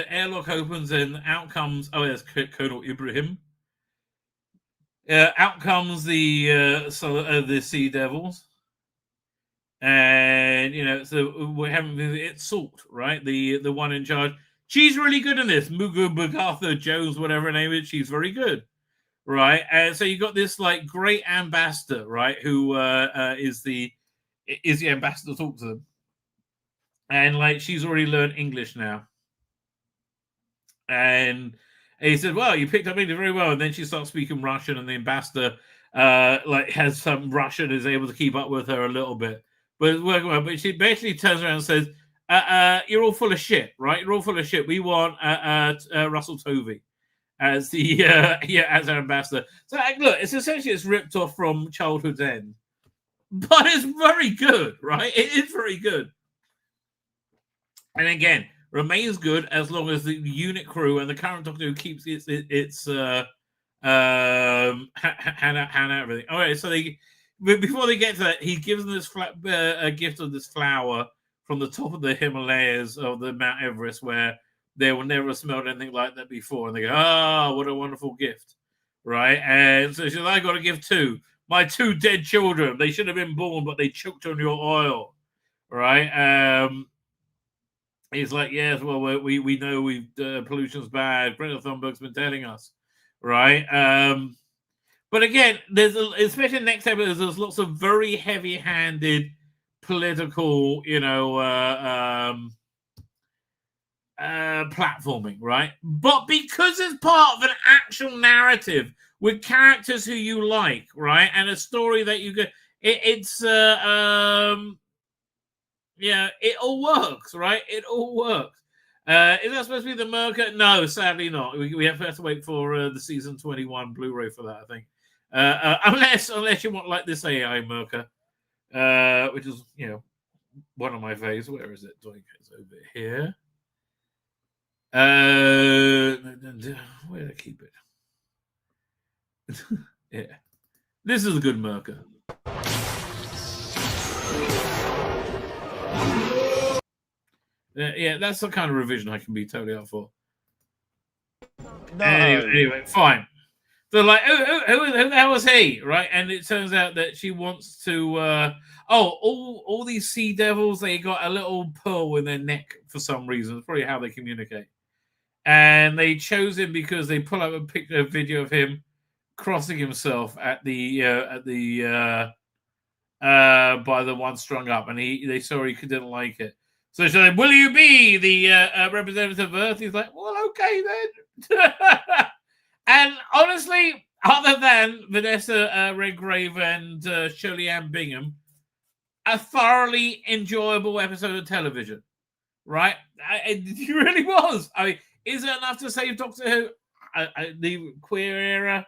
airlock opens and out comes there's Colonel Ibrahim. Out comes the Sea Devils, and so we're having it's Salt, right? The one in charge. She's really good in this. Mugu Bagatha Jones, whatever her name is. She's very good, right? And so you got this like great ambassador, right? Who is the ambassador to talk to them. And like she's already learned English now. And he said, well, you picked up English very well. And then she starts speaking Russian, and the ambassador has some Russian, is able to keep up with her a little bit. But it's working well. But she basically turns around and says, you're all full of shit, right? You're all full of shit. We want Russell Tovey as the as our ambassador. So look, it's ripped off from Childhood's End. But it's very good, right? It is very good. And again, remains good as long as the unit crew and the current Doctor Who keeps its hand out everything. All right, so before they get to that, he gives them this a gift of this flower from the top of the Himalayas of the Mount Everest, where they will never have smelled anything like that before. And they go, "Oh, what a wonderful gift!" Right? And so she says, "I got a gift too. My 2 dead children. They should have been born, but they choked on your oil." Right? He's like, yes, well, we know pollution's bad. Greta Thunberg's been telling us, right? But again, especially in the next episode, there's lots of very heavy-handed political, platforming, right? But because it's part of an actual narrative with characters who you like, right, and a story that you get, it all works, right? It all works. Is that supposed to be the Merca? No, sadly not. We have to wait for the season 21 Blu-ray for that, I think. Unless you want like this AI Merca, which is one of my faves. Where is it? It's over here. Where did I keep it? Yeah, this is a good Merca. Yeah, that's the kind of revision I can be totally up for. No. Anyway, fine. So, like, who the hell was he, right? And it turns out that she wants to. All these Sea Devils, they got a little pearl in their neck for some reason. It's probably how they communicate. And they chose him because they pull up a video of him crossing himself at the by the one strung up, and they saw he didn't like it. So she said, will you be the representative of Earth? He's like, well, okay then. And honestly, other than Vanessa Redgrave and Shirley Ann Bingham, a thoroughly enjoyable episode of television. right? It really was. I mean, is it enough to save Doctor Who? The queer era?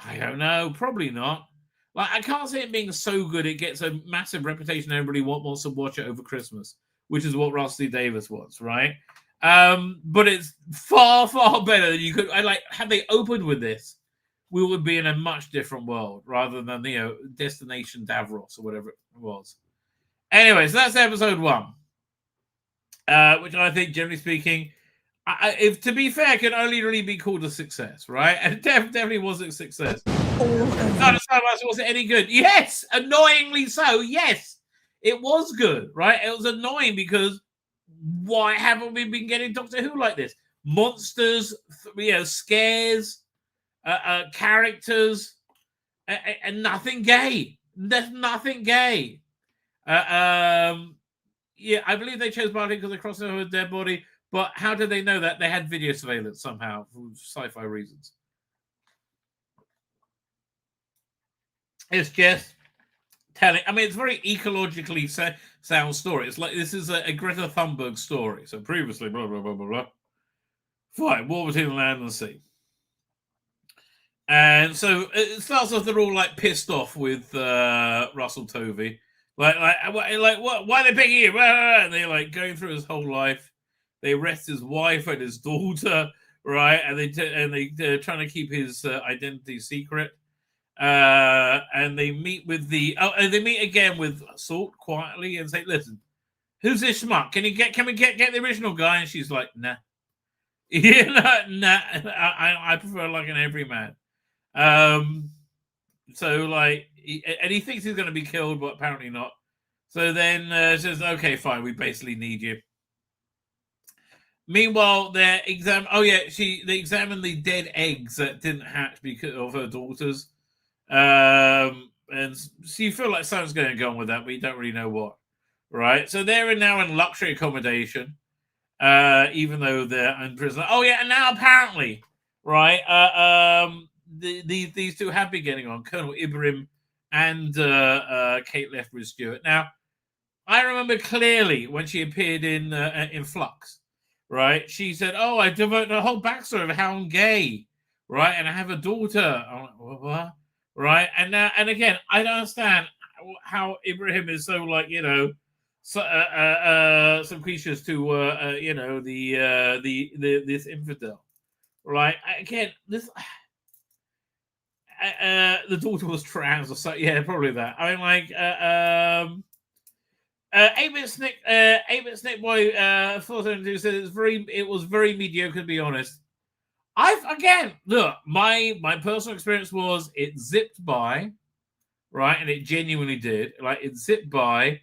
I don't know. Probably not. Like, I can't see it being so good it gets a massive reputation. Everybody wants to watch it over Christmas, which is what Rusty Davis was, right? But it's far, far better than you could. Had they opened with this, we would be in a much different world rather than, Destination Davros or whatever it was. Anyway, so that's episode 1, which I think, generally speaking, if to be fair, can only really be called a success, right? And it definitely was a success. Not so much was it any good? Yes, annoyingly so. Yes, it was good, right? It was annoying because why haven't we been getting Doctor Who like this? Monsters, scares, characters, and nothing gay. There's nothing gay. I believe they chose Barty because they crossed over with Dead Body. But how did they know that? They had video surveillance somehow for sci-fi reasons. It's just telling. I mean, it's very ecologically sound story. It's like this is a Greta Thunberg story. So previously, blah blah blah blah blah. Fine, war between land and sea. And so it starts off. They're all like pissed off with Russell Tovey. Like what? Why are they picking him? And they're like going through his whole life. They arrest his wife and his daughter, right? And they're trying to keep his identity secret. And they meet with and they meet again with Salt quietly and say, "Listen, who's this schmuck? Can we get the original guy?" And she's like, "Nah, nah. I prefer like an everyman." So like, he thinks he's going to be killed, but apparently not. So then says, "Okay, fine. We basically need you." Meanwhile, they examine the dead eggs that didn't hatch because of her daughters. And so you feel like something's going to go on with that, but you don't really know what. Right? So they're now in luxury accommodation, even though they're in prison. Oh, yeah, and now apparently, right, these two have been getting on, Colonel Ibrahim and Kate Lethbridge Stewart. Now, I remember clearly when she appeared in Flux. Right, she said, "Oh, I devote the whole backstory of how I'm gay, right, and I have a daughter." I'm like, what? Right, and now and again, I don't understand how Ibrahim is so like some creatures to this infidel, right? Again, this the daughter was trans or so, yeah, probably that. I mean, like 8-bit Snake Boy 472 said it was very mediocre, to be honest. My personal experience was it zipped by, right, and it genuinely did. Like, it zipped by.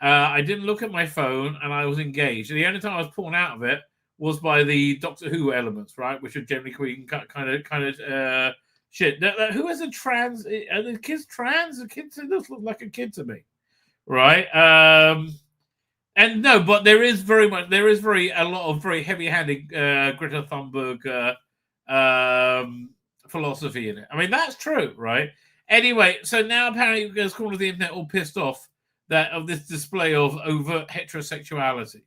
I didn't look at my phone, and I was engaged. The only time I was pulled out of it was by the Doctor Who elements, right, which are generally kind of shit. Who is a trans? Are the kids trans? The kids look like a kid to me. Right, and no, but there is a lot of very heavy-handed Greta Thunberg philosophy in it. I mean, that's true, right? Anyway, so now apparently there's corners of the internet all pissed off of this display of overt heterosexuality,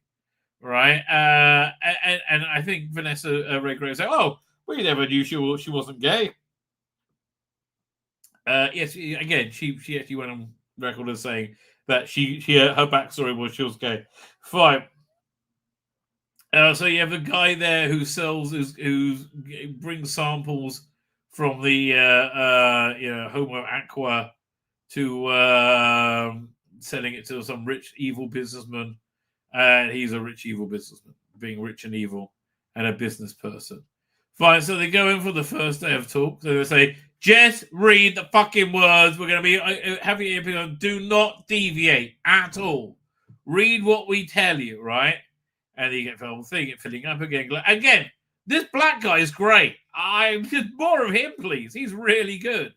right? And I think Vanessa Redgrave said, "Oh, we never knew she wasn't gay." Yes, again, she actually went on record as saying that her backstory was she was gay. Fine. So you have a guy there who brings samples from the Homo Aqua to selling it to some rich evil businessman, and he's a rich evil businessman, being rich and evil, and a business person. Fine. So they go in for the first day of talk. So they say, "Just read the fucking words. We're going to be having do not deviate at all. Read what we tell you, right?" And you get the whole thing filling up again. Again, this black guy is great. I'm just more of him, please. He's really good,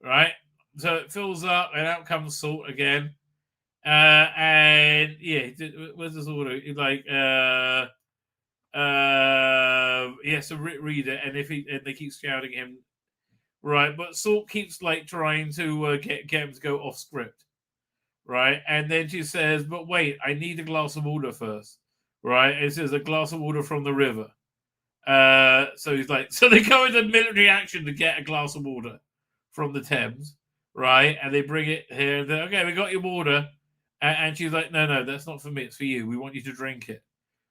right? So it fills up, and out comes Salt again. And yeah, where's this order? Like, so read it, and and they keep shouting at him. Right, but Salt keeps like trying to get him to go off script, right? And then she says, but wait, I need a glass of water first, right? It says a glass of water from the river. So he's like, so they go into military action to get a glass of water from the Thames, right? And they bring it here. And okay, we got your water. And she's like, no, that's not for me. It's for you. We want you to drink it,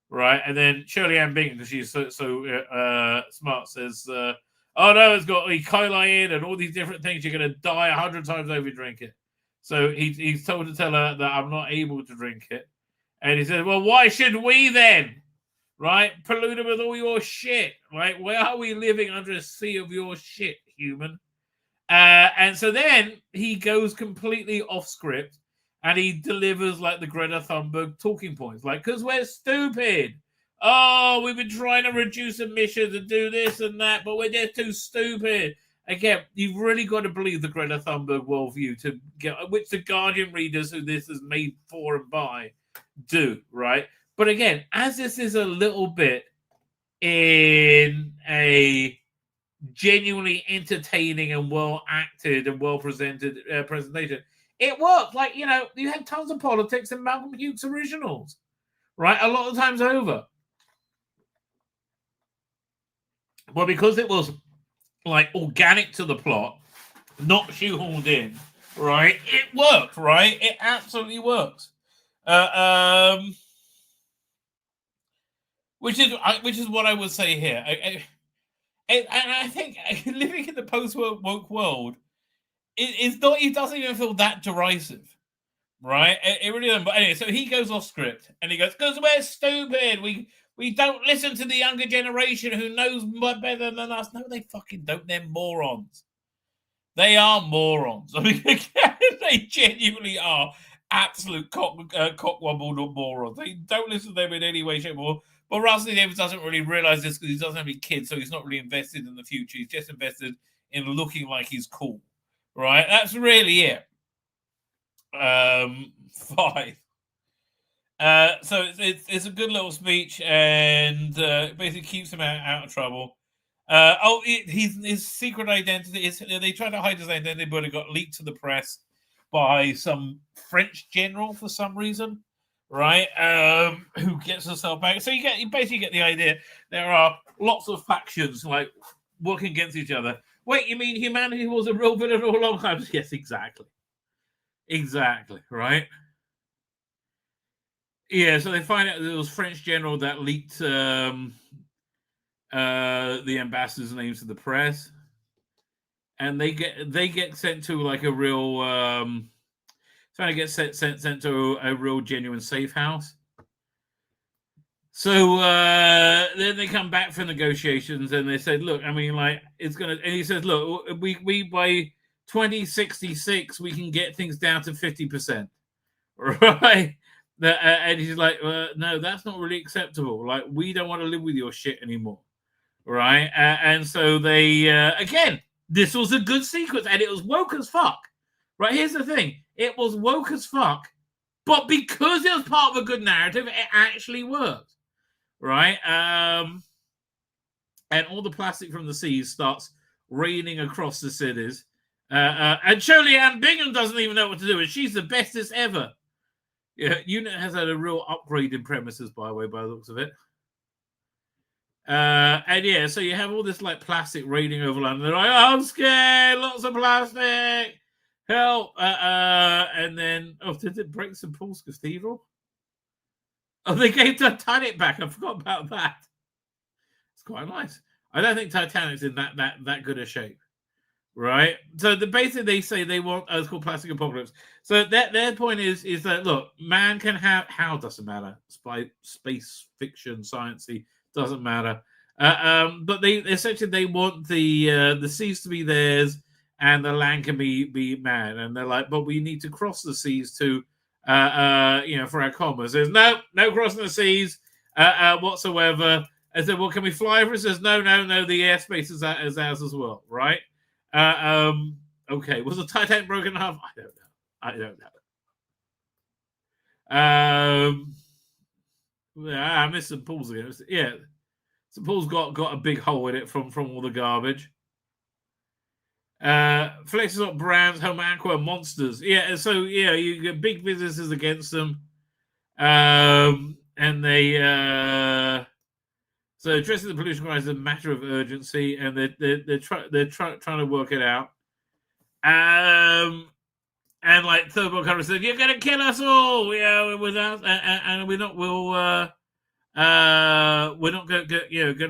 right? And then Shirley Ann Bingham, because she's so smart, says, oh no, it's got E. coli in and all these different things. You're going to die 100 times over drink it. So he's told to tell her that I'm not able to drink it. And he says, well, why should we then? Right? Pollute it with all your shit. Right? Where are we living under a sea of your shit, human? And so then he goes completely off script and he delivers like the Greta Thunberg talking points. Like, because we're stupid. Oh, we've been trying to reduce emissions and do this and that, but we're just too stupid. Again, you've really got to believe the Greta Thunberg worldview to get, which the Guardian readers who this is made for and by do, right? But again, as this is a little bit in a genuinely entertaining and well acted and well presented presentation, it works. Like, you know, you had tons of politics in Malcolm Hughes originals, right? A lot of times over. Well, because it was like organic to the plot, not shoehorned in, right? It worked, right? It absolutely works. Which is what I would say here. And I think living in the post-woke world, it doesn't even feel that derisive, right? It really doesn't. But anyway, so he goes off script and he goes, because we're stupid. We don't listen to the younger generation who knows better than us. No, they fucking don't. They're morons. They are morons. I mean, they genuinely are absolute cockwombled morons. They don't listen to them in any way, shape, or form. But Russell Davis doesn't really realize this because he doesn't have any kids, so he's not really invested in the future. He's just invested in looking like he's cool, right? That's really it. 5. So it's a good little speech and basically keeps him out of trouble. His secret identity is, they tried to hide his identity, but it got leaked to the press by some French general for some reason, right? Who gets herself back. So you basically get the idea. There are lots of factions like working against each other. Wait, you mean humanity was a real villain all along? Yes, exactly, right? Yeah, so they find out there was French general that leaked the ambassadors' names to the press, and they get sent to like a real trying to get sent to a real genuine safe house. So then they come back for negotiations, and they said, "Look, I mean, like it's gonna." And he says, "Look, we by 2066 we can get things down to 50%, right?" And he's like, no, that's not really acceptable. Like, we don't want to live with your shit anymore, right? And so they, again, this was a good sequence, and it was woke as fuck, right? Here's the thing. It was woke as fuck, but because it was part of a good narrative, it actually worked, right? And all the plastic from the seas starts raining across the cities. And Shirley Ann Bingham doesn't even know what to do, and she's the bestest ever. Yeah, Unit has had a real upgrade in premises, by the way, by the looks of it. And yeah, so you have all this like plastic raining over London. They're like, oh, I'm scared, lots of plastic, help. And then, did it break St. Paul's Cathedral? Oh, they gave Titanic back. I forgot about that. It's quite nice. I don't think Titanic's in that good a shape. Right, so basically they say they want it's called plastic apocalypse. So their point is that look, man can have doesn't matter, space fiction, sciencey doesn't matter. But they essentially want the seas to be theirs and the land can be man. And they're like, but we need to cross the seas to for our commerce. There's no crossing the seas whatsoever. I said, well, can we fly over? It says no. The airspace is ours as well, right? Okay, was the Titanic broken in half? I don't know. I missed St. Paul's again. Yeah, St. Paul's got a big hole in it from all the garbage. flexes up brands, home aqua monsters. Yeah, so yeah, you get big businesses against them, and they so addressing the pollution crisis is a matter of urgency, and they're trying to work it out. And like Third World Country said, "You're going to kill us all, without, and we're not going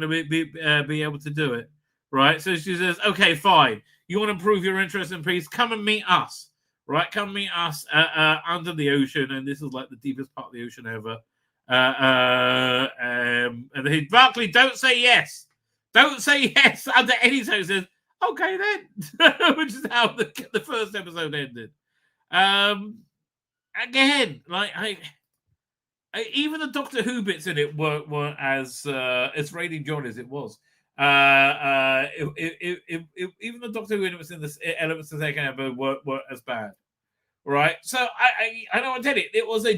to be able to do it." Right, so she says, "Okay, fine. You want to prove your interest in peace? Come and meet us. Right, come meet us under the ocean, and this is like the deepest part of the ocean ever." And he, Barkley, don't say yes. Don't say yes under any circumstances. Okay, then, which is how the first episode ended. Again, like even the Doctor Who bits in it weren't as Rating John as it was. Even the Doctor Who elements in this elements of the second episode weren't as bad, right? So I don't want to tell you, it was a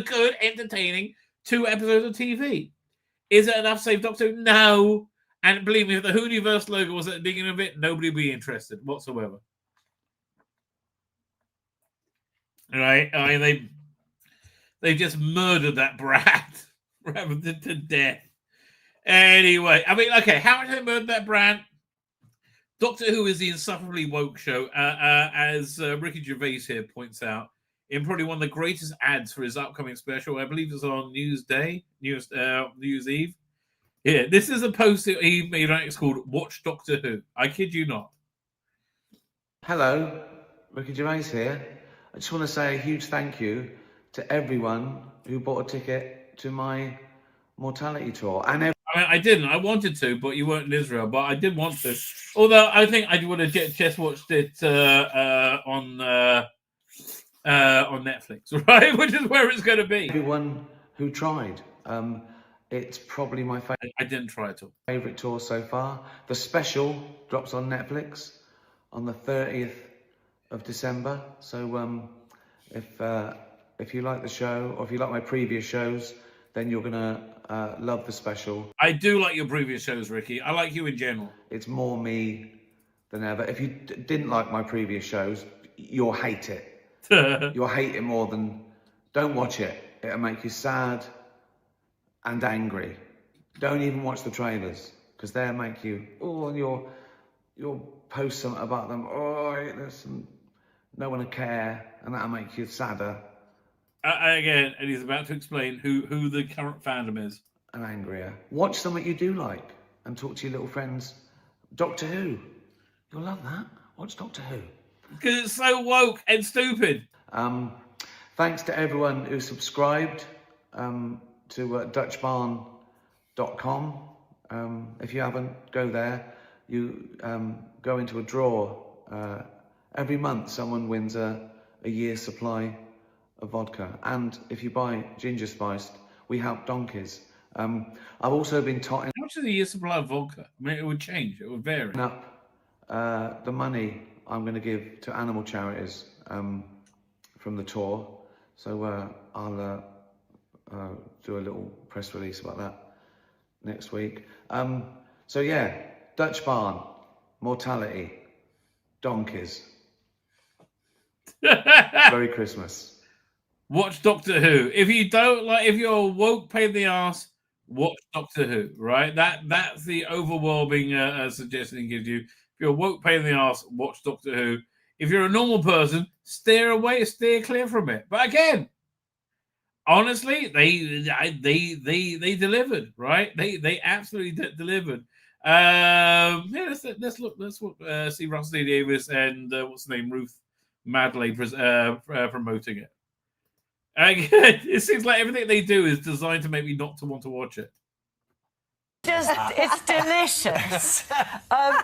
good, entertaining 2 episodes of TV. Is it enough to save Doctor Who? No. And believe me, if the Whoniverse logo was at the beginning of it, nobody would be interested whatsoever. Right? I mean, they just murdered that brat rather than to death. Anyway, I mean, okay, how much they murdered that brat? Doctor Who is the insufferably woke show, as Ricky Gervais here points out, in probably one of the greatest ads for his upcoming special. I believe it's on New Year's Eve. Yeah, this is a post that he made. It's called "Watch Doctor Who." I kid you not. Hello, Ricky Gervais here. I just want to say a huge thank you to everyone who bought a ticket to my mortality tour. And I didn't. I wanted to, but you weren't in Israel. But I did want to. Although I think I would have just watched it on Netflix, right? Which is where it's going to be. Everyone who tried. It's probably my favorite. I didn't try at all. Favorite tour so far. The special drops on Netflix on the 30th of December. So if you like the show, or if you like my previous shows, then you're gonna love the special. I do like your previous shows, Ricky. I like you in general. It's more me than ever. If you didn't like my previous shows, you'll hate it. You'll hate it more than. Don't watch it. It'll make you sad and angry. Don't even watch the trailers, because they'll make you. Oh, and you'll post something about them. Oh, there's some. No one will care, and that'll make you sadder. Again, and he's about to explain who the current fandom is. And angrier. Watch something you do like, and talk to your little friends. Doctor Who. You'll love that. Watch Doctor Who. Because it's so woke and stupid. Thanks to everyone who subscribed to DutchBarn.com. If you haven't, go there. You go into a draw. Every month, someone wins a year's supply of vodka. And if you buy ginger spiced, we help donkeys. I've also been taught. How much is a year's supply of vodka? I mean, it would change. It would vary. Up the money I'm going to give to animal charities from the tour. So I'll do a little press release about that next week. So yeah, Dutch Barn, mortality, donkeys. Merry Christmas. Watch Doctor Who. If you don't like, if you're a woke pain in the ass, watch Doctor Who. Right? That's the overwhelming suggestion it gives you. If you're a woke pain in the ass, watch Doctor Who. If you're a normal person, steer clear from it. But again, honestly, they delivered, right? They absolutely delivered. Yeah, let's look. See Russell D. Davis and what's the name, Ruth Madley promoting it. Again, it seems like everything they do is designed to make me not to want to watch it. It's delicious.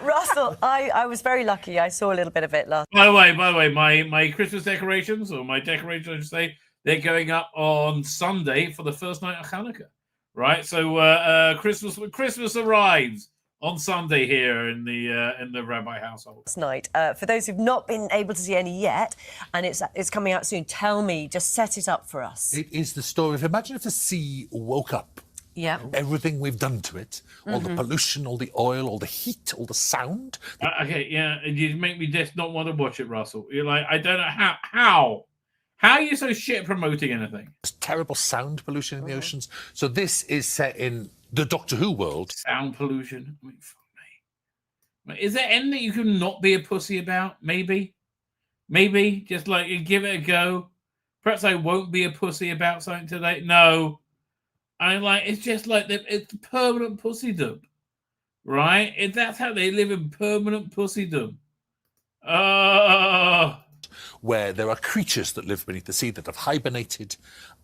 Russell, I was very lucky. I saw a little bit of it last. By the way, my Christmas decorations, or my decorations, I should say, they're going up on Sunday for the first night of Hanukkah. Right, so Christmas arrives on Sunday here in the Rabbi household. Tonight, for those who've not been able to see any yet, and it's coming out soon. Tell me, just set it up for us. It is the story of, imagine if the sea woke up Yeah. Everything we've done to it, all the pollution, all the oil, all the heat, all the sound. Okay, yeah, you make me just not want to watch it, Russell. You're like, I don't know how are you so shit promoting anything? There's terrible sound pollution in the oceans. So this is set in the Doctor Who world. Sound pollution. I mean, fuck me. Is there anything you can not be a pussy about? Maybe, just like give it a go. Perhaps I won't be a pussy about something today. No. I like it's just like it's permanent pussydom, right? That's how they live in permanent pussydom. Where there are creatures that live beneath the sea that have hibernated,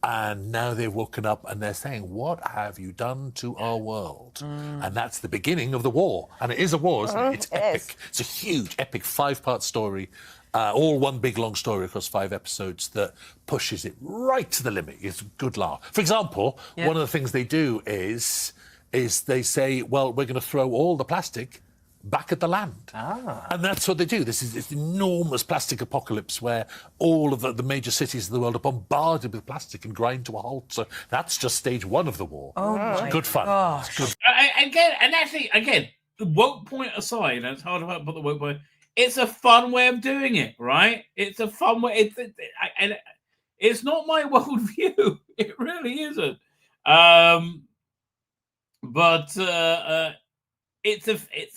and now they've woken up and they're saying, "What have you done to our world?" And that's the beginning of the war. And it is a war, isn't it? It's epic. It's a huge, epic 5-part story. All one big long story across 5 episodes that pushes it right to the limit. It's a good laugh. For example, one of the things they do is they say, well, we're going to throw all the plastic back at the land. And that's what they do. This is this enormous plastic apocalypse where all of the major cities of the world are bombarded with plastic and grind to a halt. So that's just stage 1 of the war. It's good fun. It's good. Again, the woke point aside, and it's hard to put the woke point. It's a fun way of doing it, right? It's a fun way. It's not my worldview. It really isn't. But it's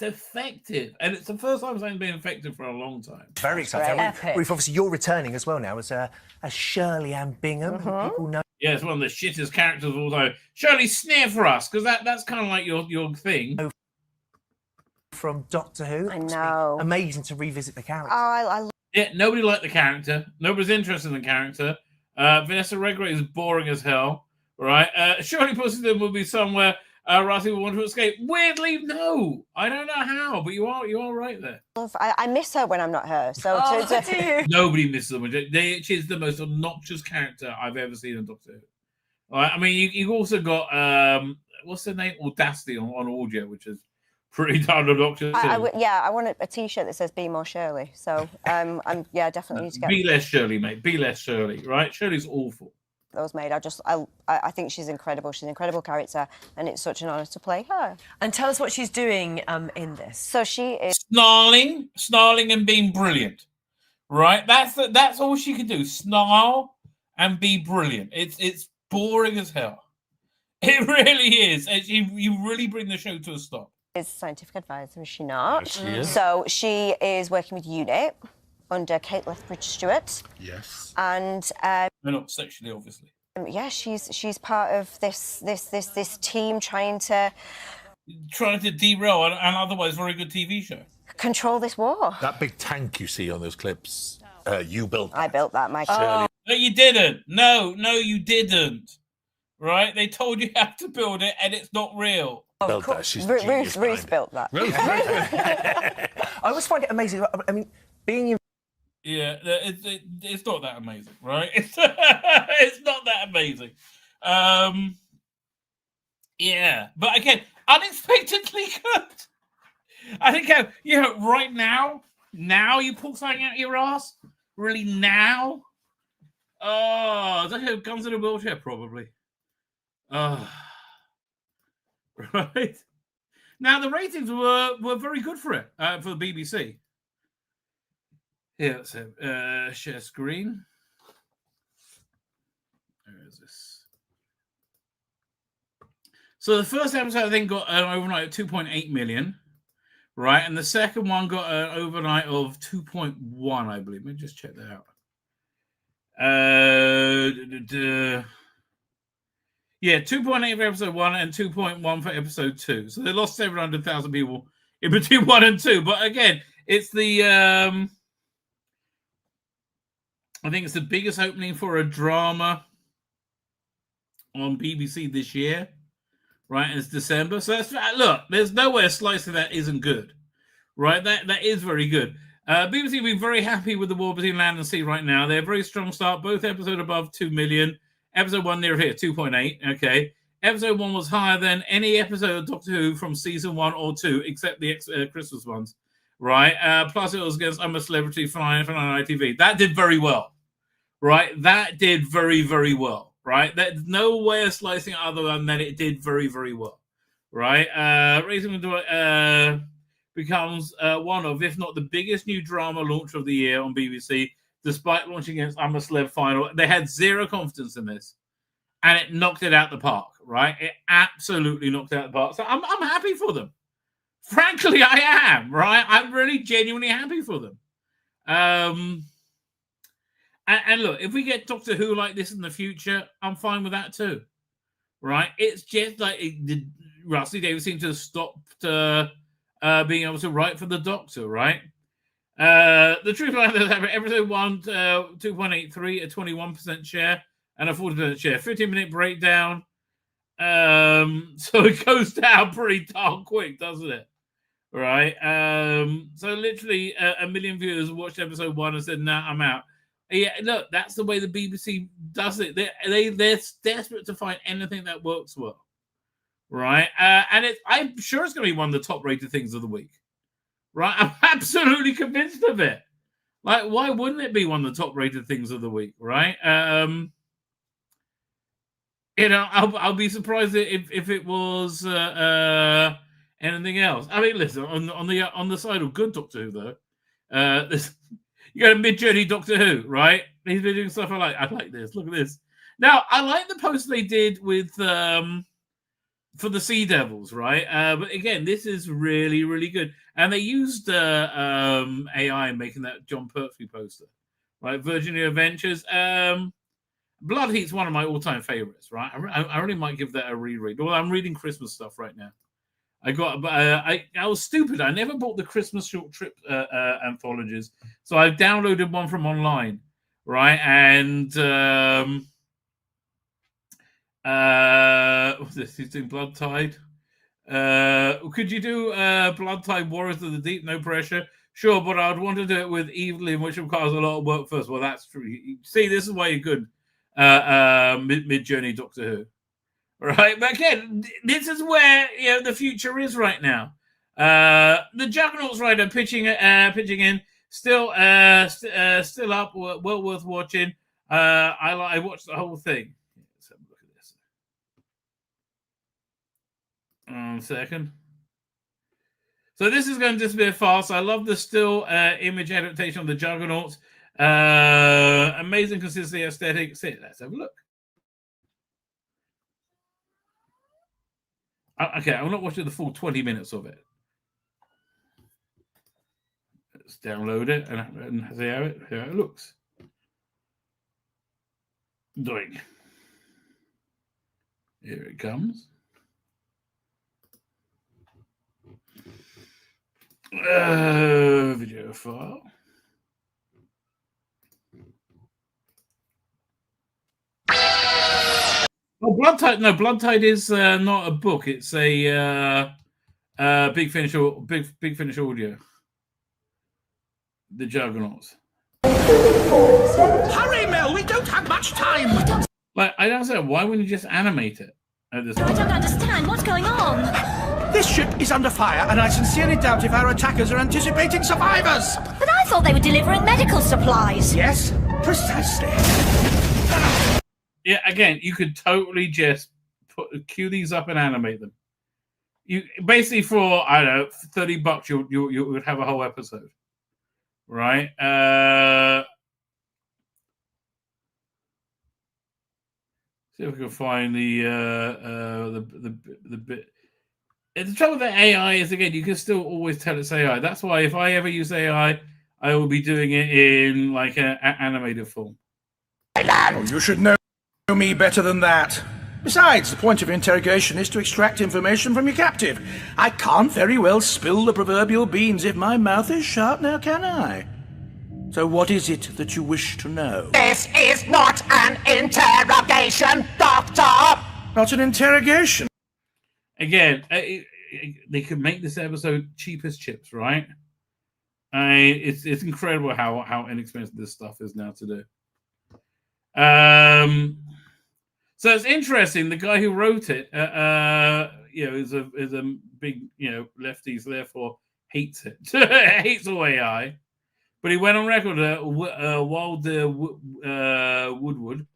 effective, and it's the first time something's been effective for a long time. Very exciting. Ruth, obviously, you're returning as well now as Shirley Ann Bingham. People know. Yeah, it's one of the shittest characters of all time. Shirley, sneer for us, because that's kind of like your thing. From Doctor Who. I know. Amazing to revisit the character. Yeah, nobody liked the character. Nobody's interested in the character. Vanessa Redgrave is boring as hell, right? Surely Pussydom will be somewhere Rossi will want to escape. Weirdly, no. I don't know how, but you are right there. I miss her when I'm not her. So do you? Nobody misses them. She's the most obnoxious character I've ever seen in Doctor Who. Right? I mean, you also got what's her name? Audacity on audio, which is pretty darn obnoxious. I want a T-shirt that says "Be More Shirley." So I'm definitely need to get. Be less Shirley, mate. Be less Shirley. Right? Shirley's awful. That was made. I think she's incredible. She's an incredible character, and it's such an honour to play her. And tell us what she's doing in this. So she is snarling, and being brilliant. Right? That's all she can do. Snarl and be brilliant. It's boring as hell. It really is. You really bring the show to a stop. Is scientific advisor, is she not? Yes, she is. So she is working with UNIT under Kate Lethbridge-Stewart. Yes. And no, not sexually, obviously. She's part of this team trying to derail an otherwise very good TV show. Control this war. That big tank you see on those clips, you built that. I built that, Michael. No, you didn't. No, you didn't. Right? They told you how to build it, and it's not real. Built that. She's Ruth built that. I always find it amazing. I mean, being in. Yeah, it's not that amazing, right? It's not that amazing. Yeah, but again, unexpectedly good. I think right now you pull something out of your ass. Really now? Oh, is that who comes in a wheelchair? Probably. Right. Now the ratings were very good for it for the BBC. Yeah, let's have share screen. Where is this? So the first episode I think got an overnight of 2.8 million, right? And the second one got an overnight of 2.1, I believe. Let me just check that out. Yeah, 2.8 for episode 1 and 2.1 for episode 2. So they lost 700,000 people in between 1 and 2. But again, it's the I think it's the biggest opening for a drama on BBC this year, right? It's December. So look, there's no way a slice of that isn't good, right? That is very good. BBC will be very happy with the war between land and sea right now. They're a very strong start. Both episodes above 2 million. Episode 1 near here, 2.8. Okay. Episode 1 was higher than any episode of Doctor Who from season 1 or 2, except the Christmas ones, right? Plus, it was against I'm a Celebrity for ITV. That did very well, right? That did very, very well, right? There's no way of slicing it other than that it did very, very well, right? Raising becomes one of, if not the biggest new drama launch of the year on BBC, despite launching against I'm a Celeb final. They had zero confidence in this, and it knocked it out the park, right? It absolutely knocked it out the park. So I'm happy for them. Frankly, I am, right? I'm really genuinely happy for them. And look, if we get Doctor Who like this in the future, I'm fine with that too, right? It's just like Rusty Davies seemed to have stopped being able to write for the Doctor, right? The truth about this, episode 1, 2.83, a 21% share and a 40% share. 15-minute breakdown. So it goes down pretty darn quick, doesn't it? Right? So literally a million viewers watched episode 1 and said, nah, I'm out. Yeah, look, that's the way the BBC does it. They're desperate to find anything that works well. Right? And I'm sure it's going to be one of the top-rated things of the week. Right? I'm absolutely convinced of it. Like, why wouldn't it be one of the top-rated things of the week? Right? I'll be surprised if it was anything else. I mean, listen, on the side of good Doctor Who, though, you got a mid-journey Doctor Who, right? He's been doing stuff I like this. Look at this. Now, I like the post they did with for the Sea Devils, right? But again, this is really, really good. And they used AI making that John Pertwee poster, right? Virginia Adventures. Blood Heat's one of my all-time favorites, right? I really might give that a reread. Well, I'm reading Christmas stuff right now. I was stupid. I never bought the Christmas short trip anthologies, so I downloaded one from online, right? And what's this? He's doing Blood Tide. Could you do Blood Tide Warriors of the Deep? No pressure. Sure, but I'd want to do it with Evelyn, which requires a lot of work first. Well, that's true. See, this is why you're good. Mid-journey Doctor Who, right? But again, this is where the future is right now. The Juggernauts rider pitching in, still up, well worth watching. I watched the whole thing. Let's have a look at this. 1 second. So this is going to disappear fast. I love the still image adaptation of the Juggernauts. Amazing consistency, aesthetic. See, let's have a look. Okay, I'm not watching the full 20 minutes of it. Let's download it and see how it looks. Doink. Here it comes. Video file. Oh, Blood Tide! No, Blood Tide is not a book. It's a Big Finish audio. The Juggernauts. Hurry, Mel! We don't have much time. Like, I don't know. Why wouldn't you just animate it at this point? I don't understand. What's going on? This ship is under fire, and I sincerely doubt if our attackers are anticipating survivors. But I thought they were delivering medical supplies. Yes, precisely. Yeah, again, you could totally just queue these up and animate them. You basically for I don't know $30, you would have a whole episode, right? See if we can find the bit. The trouble with the AI is again, you can still always tell it's AI. That's why if I ever use AI, I will be doing it in like an animated form. Oh, you should know me better than that. Besides, the point of interrogation is to extract information from your captive. I can't very well spill the proverbial beans if my mouth is shut, now can I? So what is it that you wish to know? This is not an interrogation, Doctor! Not an interrogation? Again, they could make this episode cheap as chips, right? It's incredible how inexpensive this stuff is now to do. So it's interesting. The guy who wrote it, is a big, lefty, so therefore hates it. Hates all AI. But he went on record, Wilder Woodward,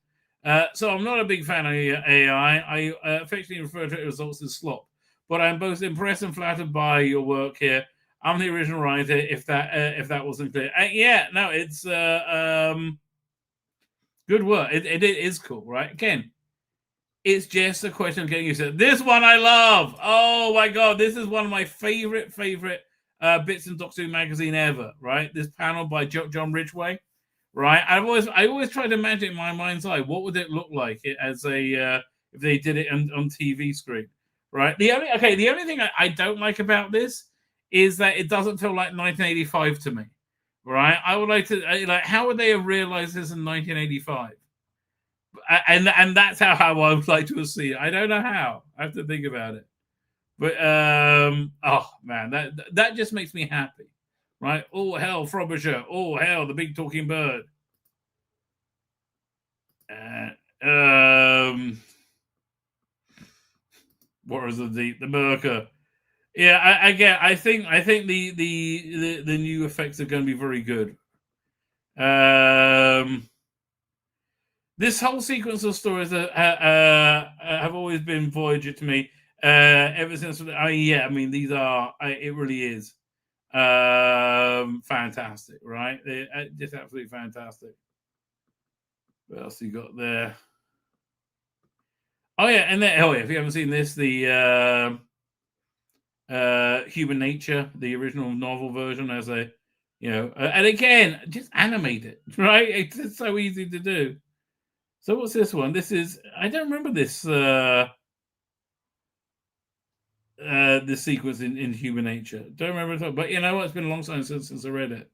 So I'm not a big fan of AI. I affectionately refer to it results as slop. But I'm both impressed and flattered by your work here. I'm the original writer. If that wasn't clear, yeah, no, it's good work. It is cool, right? Again, it's just a question of getting used to it. This one I love. Oh my god, this is one of my favorite bits in Doctor Who magazine ever. Right, this panel by John Ridgway. Right, I always try to imagine in my mind's eye what would it look like as a if they did it on TV screen. Right, the only thing I don't like about this is that it doesn't feel like 1985 to me. Right, I would like to like how would they have realized this in 1985? And that's how I would like to see it. I don't know how. I have to think about it. But oh man, that just makes me happy. Right? Oh hell, Frobisher. Oh hell, the big talking bird. What was the Merker? Yeah, I think the new effects are going to be very good. This whole sequence of stories have always been Voyager to me. Ever since, I mean, these are. It really is fantastic, right? They're just absolutely fantastic. What else you got there? Oh yeah, and then if you haven't seen this, the Human Nature, the original novel version, as a and again, just animate it, right? It's just so easy to do. So what's this one? This is I don't remember this this sequence in Human Nature. Don't remember it all, but you know what? It's been a long time since I read it.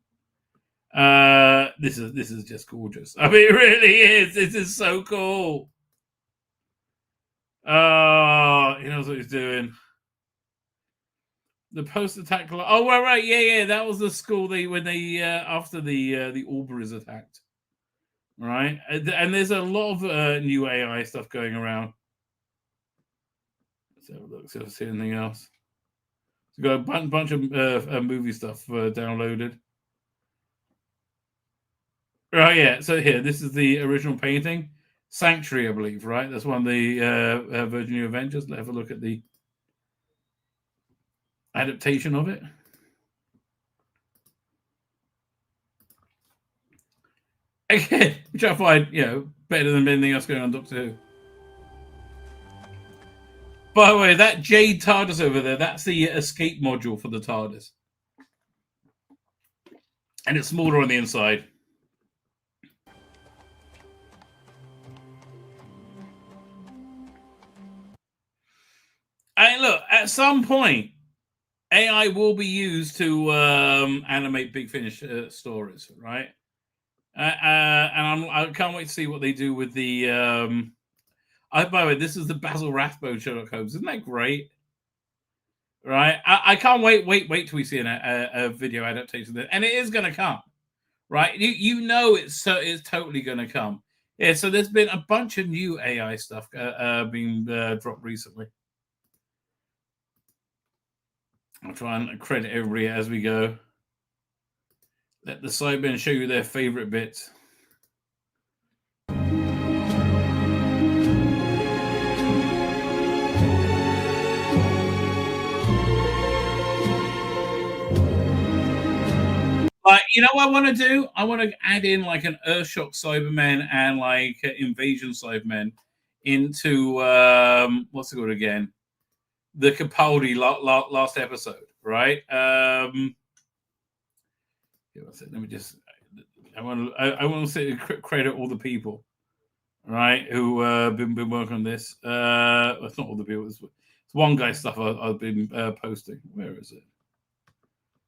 This is just gorgeous. I mean, it really is. This is so cool. Oh, he knows what he's doing. The post-attack. Oh, right, yeah. That was the school when they after the Albury's attacked. Right, and there's a lot of new AI stuff going around. Let's have a look. See if I see anything else. We've got a bunch of movie stuff downloaded. Right, yeah. So here, this is the original painting, Sanctuary, I believe. Right, that's one of the Virgin New Avengers. Let's have a look at the adaptation of it. Again, which I find, better than anything else going on Doctor Who. By the way, that Jade TARDIS over there, that's the escape module for the TARDIS. And it's smaller on the inside. And look, at some point, AI will be used to animate Big Finish stories, right? And I can't wait to see what they do with the. By the way, this is the Basil Rathbone Sherlock Holmes. Isn't that great? Right? I can't wait till we see a video adaptation of it, and it is going to come. Right? You know it's totally going to come. Yeah. So there's been a bunch of new AI stuff being dropped recently. I'll try and credit everybody as we go. Let the sidemen show you their favorite bits. Like, you know what I want to do? I want to add in like an Earthshock Cybermen and like Invasion Cybermen into what's it called again? The Capaldi last episode, right? Let me just. I want to credit all the people, right, who been working on this. It's not all the people. It's one guy's stuff I've been posting. Where is it?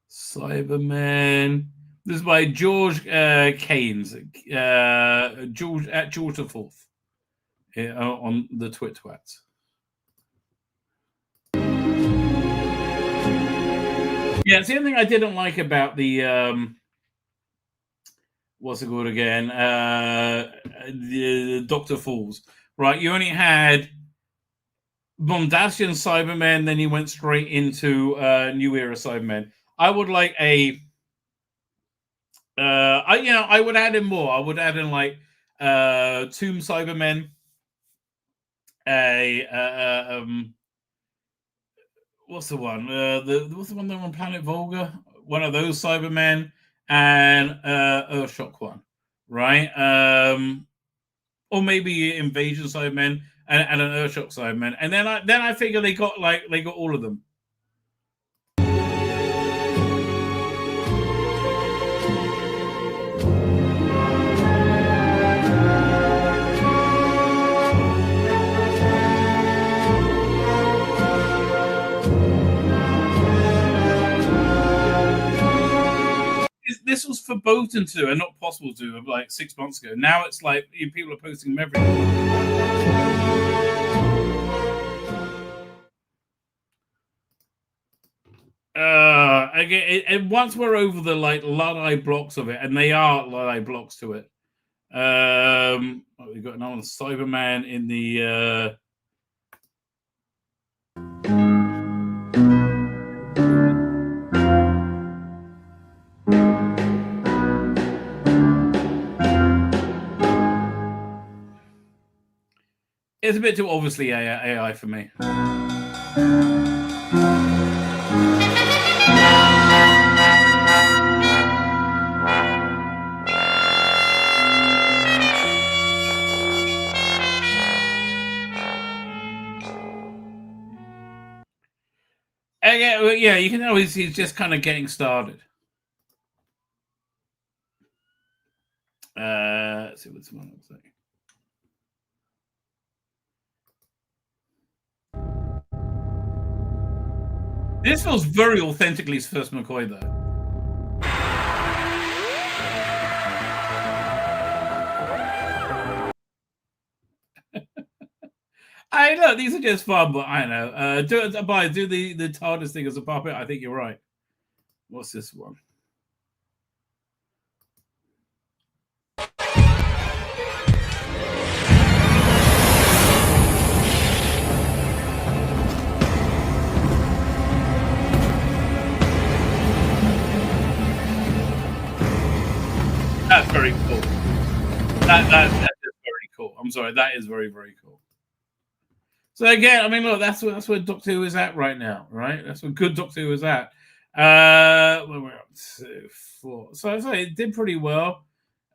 Cybermen. This is by George Keynes. George the Fourth on the Twitwats. Yeah, it's the only thing I didn't like about the what's it called again? The Dr. Falls. Right, you only had Mondasian Cybermen, then you went straight into New Era Cybermen. I would like a I would add in more. I would add in like Tomb Cybermen, what's the one? What's the one that on Planet Volga? One of those Cybermen, and Earthshock one, right? Or maybe Invasion Cybermen and an Earthshock Cybermen, and then I figure they got all of them. This was forbidden to and not possible to like 6 months ago. Now it's like people are posting them everywhere. Again, and once we're over the like Luddite blocks of it, and they are Luddite blocks to it. We've got another Cyberman in the. It's a bit too obviously AI for me. Yeah, you can know he's just kind of getting started. Let's see what's the one looks like. This feels very authentically first McCoy, though. I know these are just fun, but I know. Do the TARDIS thing as a puppet. I think you're right. What's this one? That's very cool. That is very cool. I'm sorry, that is very, very cool. So again, I mean, look, that's where Doctor Who is at right now, right? That's where good Doctor Who is at. When we're up to 4, so it did pretty well.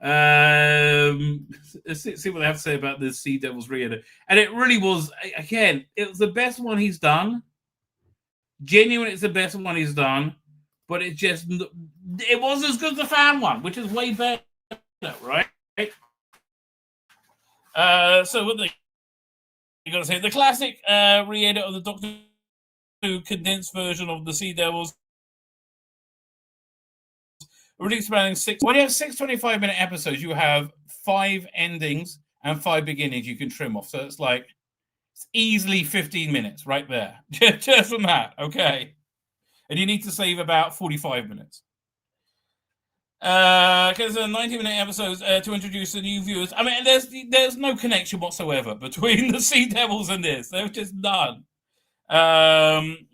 Let's see what they have to say about this Sea Devils reader, and it really was. Again, it was the best one he's done. Genuinely, it's the best one he's done, but it wasn't as good as the fan one, which is way better, right? So what you got to say, the classic re-edit of the Doctor Who condensed version of the Sea Devils, really spanning 6. When you have 6 25-minute episodes, you have 5 endings and 5 beginnings you can trim off. So it's easily 15 minutes right there, just from that. Okay, and you need to save about 45 minutes. Because 90-minute episodes to introduce the new viewers. I mean, there's no connection whatsoever between the Sea Devils and this. There's just none.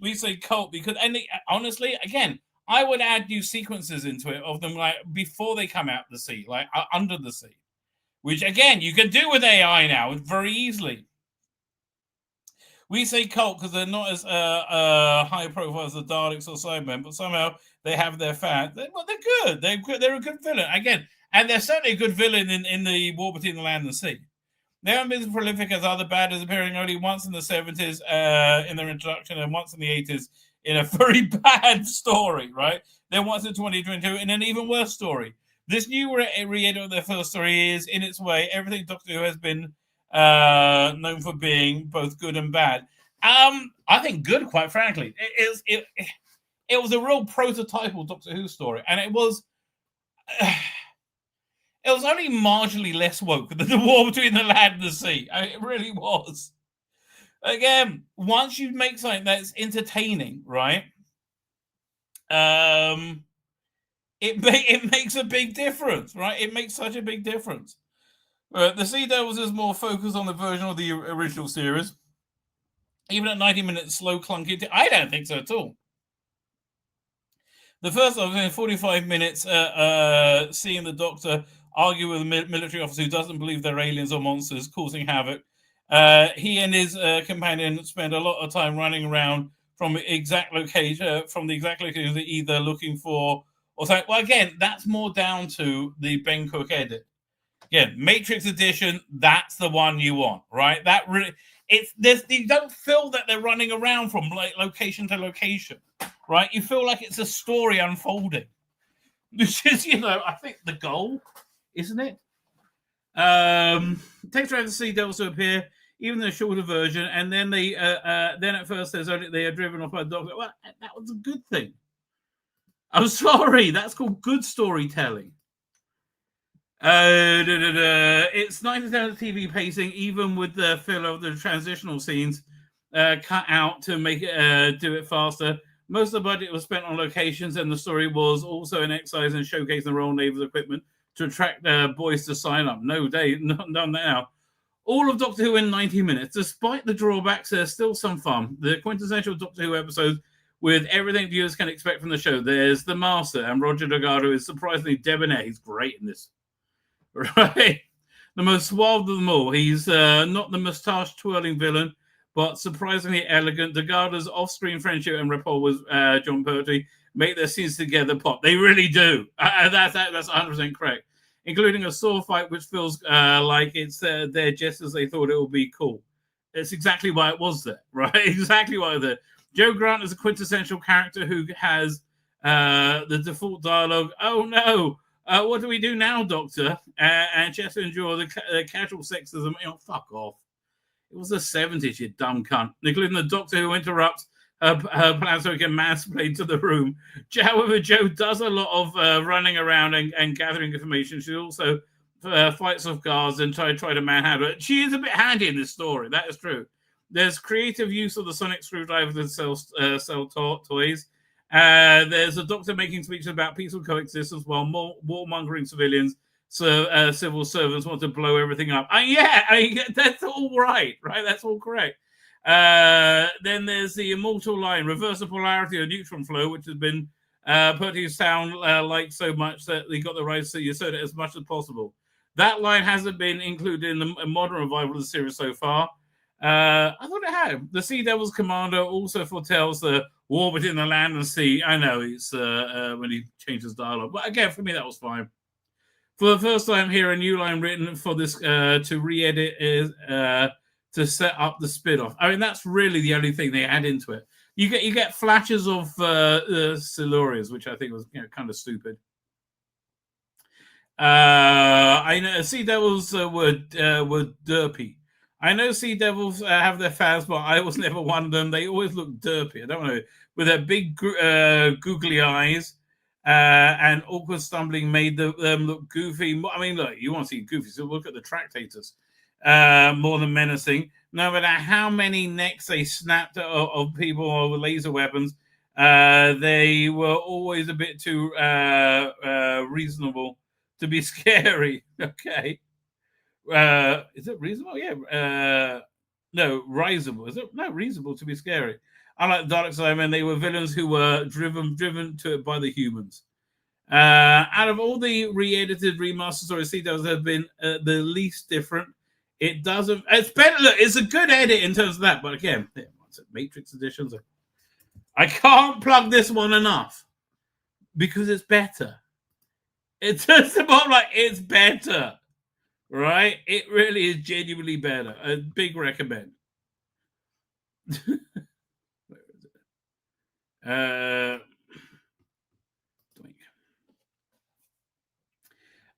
We say cult because, honestly, again, I would add new sequences into it of them like before they come out the sea, like under the sea, which again you can do with AI now very easily. We say cult because they're not as high profile as the Daleks or Cybermen, but somehow they have their fans. They're good. They're a good villain again, and they're certainly a good villain in the War Between the Land and the Sea. They haven't been as prolific as other baddies, appearing only once in the 70s in their introduction and once in the 80s in a very bad story, right? Then once in 2022 in an even worse story. This new re-edit of their first story is, in its way, everything Doctor Who has been known for being both good and bad. I think good, quite frankly. It was a real prototypal Doctor Who story, and it was only marginally less woke than the War Between the Land and the Sea. I mean, it really was. Again, once you make something that's entertaining, right? It makes a big difference, right? It makes such a big difference. The Sea Devils is more focused on the version of the original series. Even at 90 minutes, slow, clunky. I don't think so at all. The first, I was in 45 minutes seeing the Doctor argue with a military officer who doesn't believe they're aliens or monsters causing havoc. He and his companion spend a lot of time running around from the exact location they're either looking for or something. Well, again, that's more down to the Ben Cook edit. Again, Matrix Edition, that's the one you want, right? That really, you don't feel that they're running around from like location to location, right? You feel like it's a story unfolding, which is, I think the goal, isn't it? Takes around to see devils to appear, even the shorter version, and then they then at first they are driven off by a dog. Well, that was a good thing. I'm sorry, that's called good storytelling. It's 90% of the TV pacing, even with the filler of the transitional scenes cut out to make it do it faster. Most of the budget was spent on locations, and the story was also an exercise in showcasing the Royal Navy's equipment to attract boys to sign up. No, not done now. All of Doctor Who in 90 minutes. Despite the drawbacks, there's still some fun. The quintessential Doctor Who episodes with everything viewers can expect from the show. There's the Master, and Roger Delgado is surprisingly debonair. He's great in this. Right? The most suave of them all. He's not the moustache-twirling villain, but surprisingly elegant. Delgado's off-screen friendship and rapport with John Pertwee make their scenes together pop. They really do. That's 100% correct. Including a sword fight, which feels like it's there just as they thought it would be cool. It's exactly why it was there, right? Exactly why it was there. Joe Grant is a quintessential character who has the default dialogue, "Oh no, what do we do now, Doctor?" And just endure the casual sexism. Fuck off. It was the 70s, you dumb cunt. Including the Doctor who interrupts her plans so he can mansplain to the room. However, Jo does a lot of running around and gathering information. She also fights off guards and try to manhandle it. She is a bit handy in this story. That is true. There's creative use of the sonic screwdriver to sell toys. There's a Doctor making speeches about peaceful coexistence while warmongering civilians. So civil servants want to blow everything up. That's all right? That's all correct. Then there's the immortal line, reverse the polarity of neutron flow, which has been put to sound like so much that they got the rights to insert it as much as possible. That line hasn't been included in the modern revival of the series so far. I thought it had. The Sea Devil's commander also foretells the war between the land and sea. I know it's when he changes dialogue, but again, for me, that was fine. For the first time here, a new line written for this to re-edit is to set up the spin-off. I mean, that's really the only thing they add into it. You get flashes of Silurians, which I think was kind of stupid. I know Sea Devils were derpy. I know Sea Devils have their fans, but I was never one of them. They always look derpy. I don't know, with their big googly eyes and awkward stumbling made them look goofy. I mean, look, you want to see goofy, so look at the Tractators. More than menacing. No matter how many necks they snapped of people with laser weapons, they were always a bit too reasonable to be scary. Okay. Is it reasonable? Yeah. No, reasonable. Is it? No, reasonable to be scary. Unlike Dalek Simon, they were villains who were driven to it by the humans. Out of all the re-edited remaster stories, Sea Devils have been the least different. It doesn't. It's better. Look, it's a good edit in terms of that, but again, Matrix editions. I can't plug this one enough because it's better. It's just about like it's better. Right? It really is genuinely better. A big recommend. Where is it?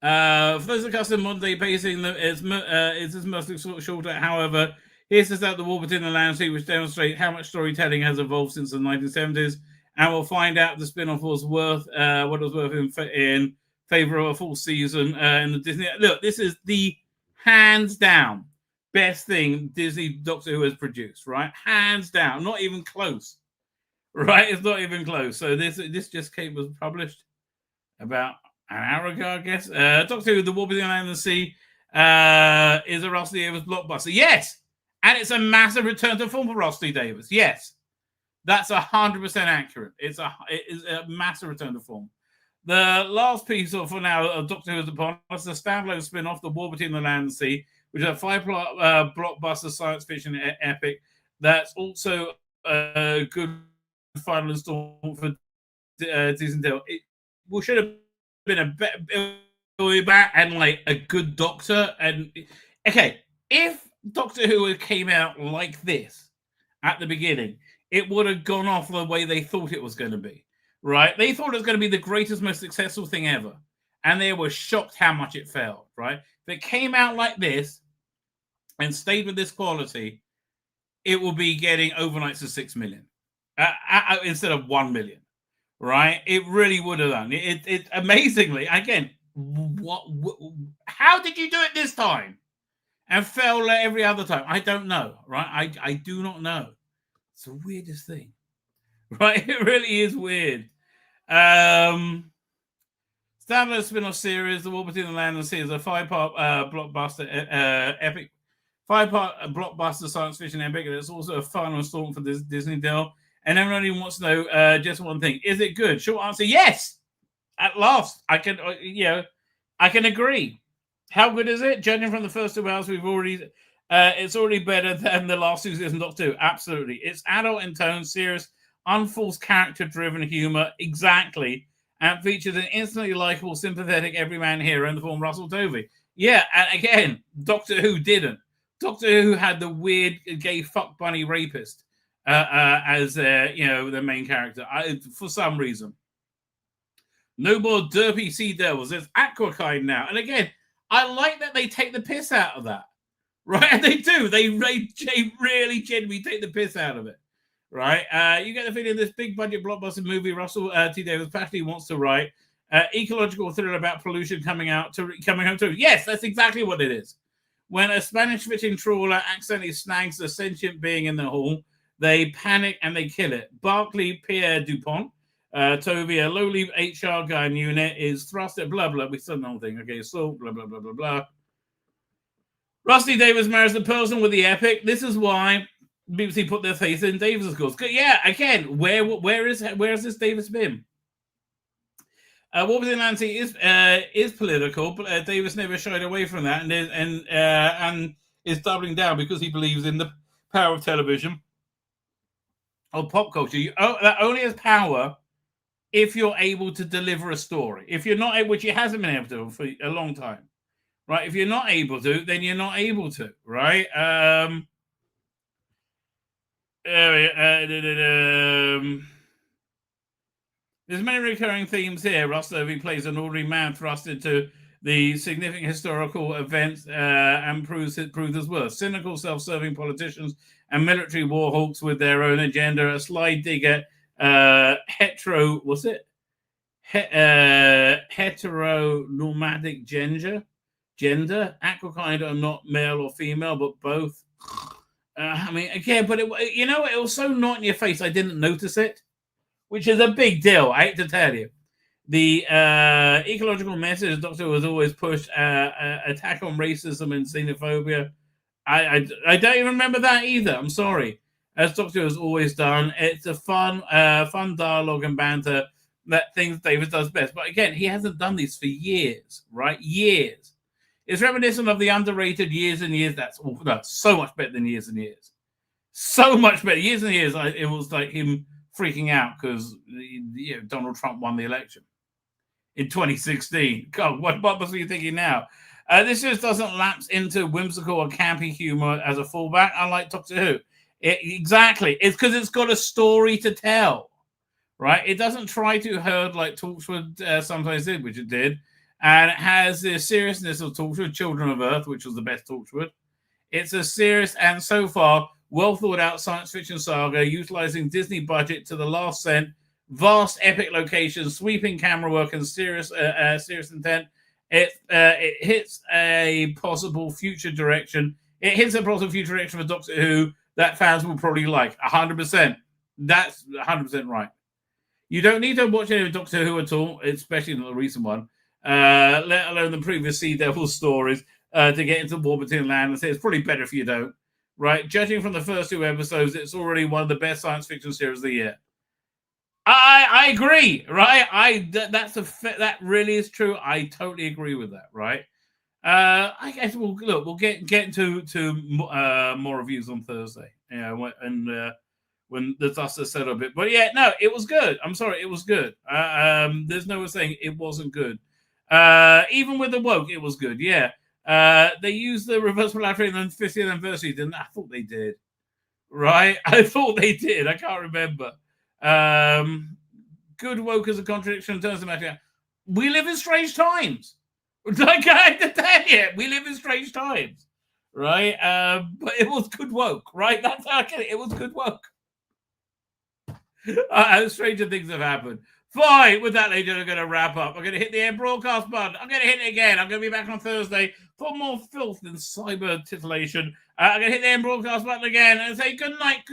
For those accustomed modern day pacing, it's mostly shorter. However, here's this out the war between the land and sea, which demonstrates how much storytelling has evolved since the 1970s. And we'll find out the spin-off was worth what it was worth in favor of a full season in the Disney. Look, this is the hands down best thing Disney Doctor Who has produced, right? Hands down, not even close, right? It's not even close. So this just was published about an hour ago, I guess. Doctor Who: The War Between the Land and the Sea is a Rusty Davis blockbuster. Yes, and it's a massive return to form for Rusty Davis. Yes, that's 100% accurate. It is a massive return to form. The last piece for now of Doctor Who is upon us, the standalone spin-off, The War Between the Land and Sea, which is a 5-part blockbuster science fiction epic that's also a good final installment for season 2. It should have been a better and like a good Doctor. And okay, if Doctor Who came out like this at the beginning, it would have gone off the way they thought it was going to be. Right? They thought it was going to be the greatest, most successful thing ever. And they were shocked how much it failed, right? If it came out like this and stayed with this quality, it will be getting overnights of 6 million instead of 1 million, right? It really would have done. It amazingly, again, how did you do it this time and fail every other time? I don't know, right? I do not know. It's the weirdest thing, right? It really is weird. Standalone spin-off series, The War Between the Land and the Sea, is a 5-part blockbuster epic, 5-part blockbuster science fiction epic, and it's also a final installment for this Disney deal. And everybody wants to know just one thing: is it good? Short answer: yes. At last, I can I can agree. How good is it? Judging from the first 2 hours, it's already better than the last 2 seasons of Doctor Who. Absolutely, it's adult in tone, serious, unforced character-driven humor, exactly, and features an instantly likable, sympathetic everyman hero in the form of Russell Tovey. Yeah, and again, Doctor Who didn't. Doctor Who had the weird gay fuck bunny rapist as the main character for some reason. No more derpy sea devils. There's Aquakine now, and again, I like that they take the piss out of that, right? And they do. They really genuinely take the piss out of it. Right, you get the feeling this big budget blockbuster movie Russell T. Davies passionately wants to write ecological thriller about pollution coming home to. Yes, that's exactly what it is. When a Spanish fishing trawler accidentally snags a sentient being in the hull, they panic and they kill it. Barclay Pierre Dupont, Tovey, a lowly HR guy in unit, is thrust at blah blah. We said the whole thing. Okay, so blah blah blah blah blah. Rusty Davies marries the person with the epic. This is why BBC put their faith in Davis, of course. Yeah, again, where is this Davis been? War Between Land and Sea is political, but Davis never shied away from that, and is doubling down because he believes in the power of television or pop culture. That only has power if you're able to deliver a story. If you're not able, which he hasn't been able to for a long time, right? If you're not able to, then you're not able to, right? There's many recurring themes here. Russ Tovey plays an ordinary man thrust into the significant historical events and proves his worth. Cynical, self-serving politicians and military war hawks with their own agenda. A sly digger, heteronormatic gender. Aquakine are not male or female, but both. I mean, again, but it was so not in your face, I didn't notice it, which is a big deal. I hate to tell you. The ecological message Doctor was always pushed, attack on racism and xenophobia. I don't even remember that either. I'm sorry. As Doctor has always done, it's a fun dialogue and banter that things David does best. But again, he hasn't done these for years, right? Years. It's reminiscent of the underrated Years and Years. That's so much better than Years and Years. So much better. Years and Years, it was like him freaking out because Donald Trump won the election in 2016. God, what must be thinking now? This just doesn't lapse into whimsical or campy humor as a fallback, unlike Doctor Who. Exactly. It's because it's got a story to tell, right? It doesn't try to herd like Torchwood sometimes did, which it did. And it has the seriousness of Torchwood, Children of Earth, which was the best Torchwood. It's a serious and so far well thought out science fiction saga utilizing Disney budget to the last cent, vast epic locations, sweeping camera work, and serious intent. It hits a possible future direction. It hits a possible future direction for Doctor Who that fans will probably like 100%. That's 100% right. You don't need to watch any of Doctor Who at all, especially not the recent one. Let alone the previous Sea Devil stories, to get into War Between Land and Sea. It's probably better if you don't, right? Judging from the first 2 episodes, it's already one of the best science fiction series of the year. I agree, right? That really is true. I totally agree with that, right? I guess we'll get into more reviews on Thursday, and when the dust has settled a bit. But yeah, no, it was good. I'm sorry, it was good. There's no one saying it wasn't good. Even with the woke, it was good. Yeah, they used the reversible flattery on the 50th anniversary, didn't they? I thought they did. Right? I thought they did. I can't remember. Good woke as a contradiction in terms of matter. We live in strange times. Like I had to tell you, we live in strange times, right? But it was good woke, right? That's how I get it. It was good woke. Stranger things have happened. Fine. With that, ladies, I'm going to wrap up. I'm going to hit the end broadcast button. I'm going to hit it again. I'm going to be back on Thursday for more filth and cyber titillation. I'm going to hit the end broadcast button again and say good night.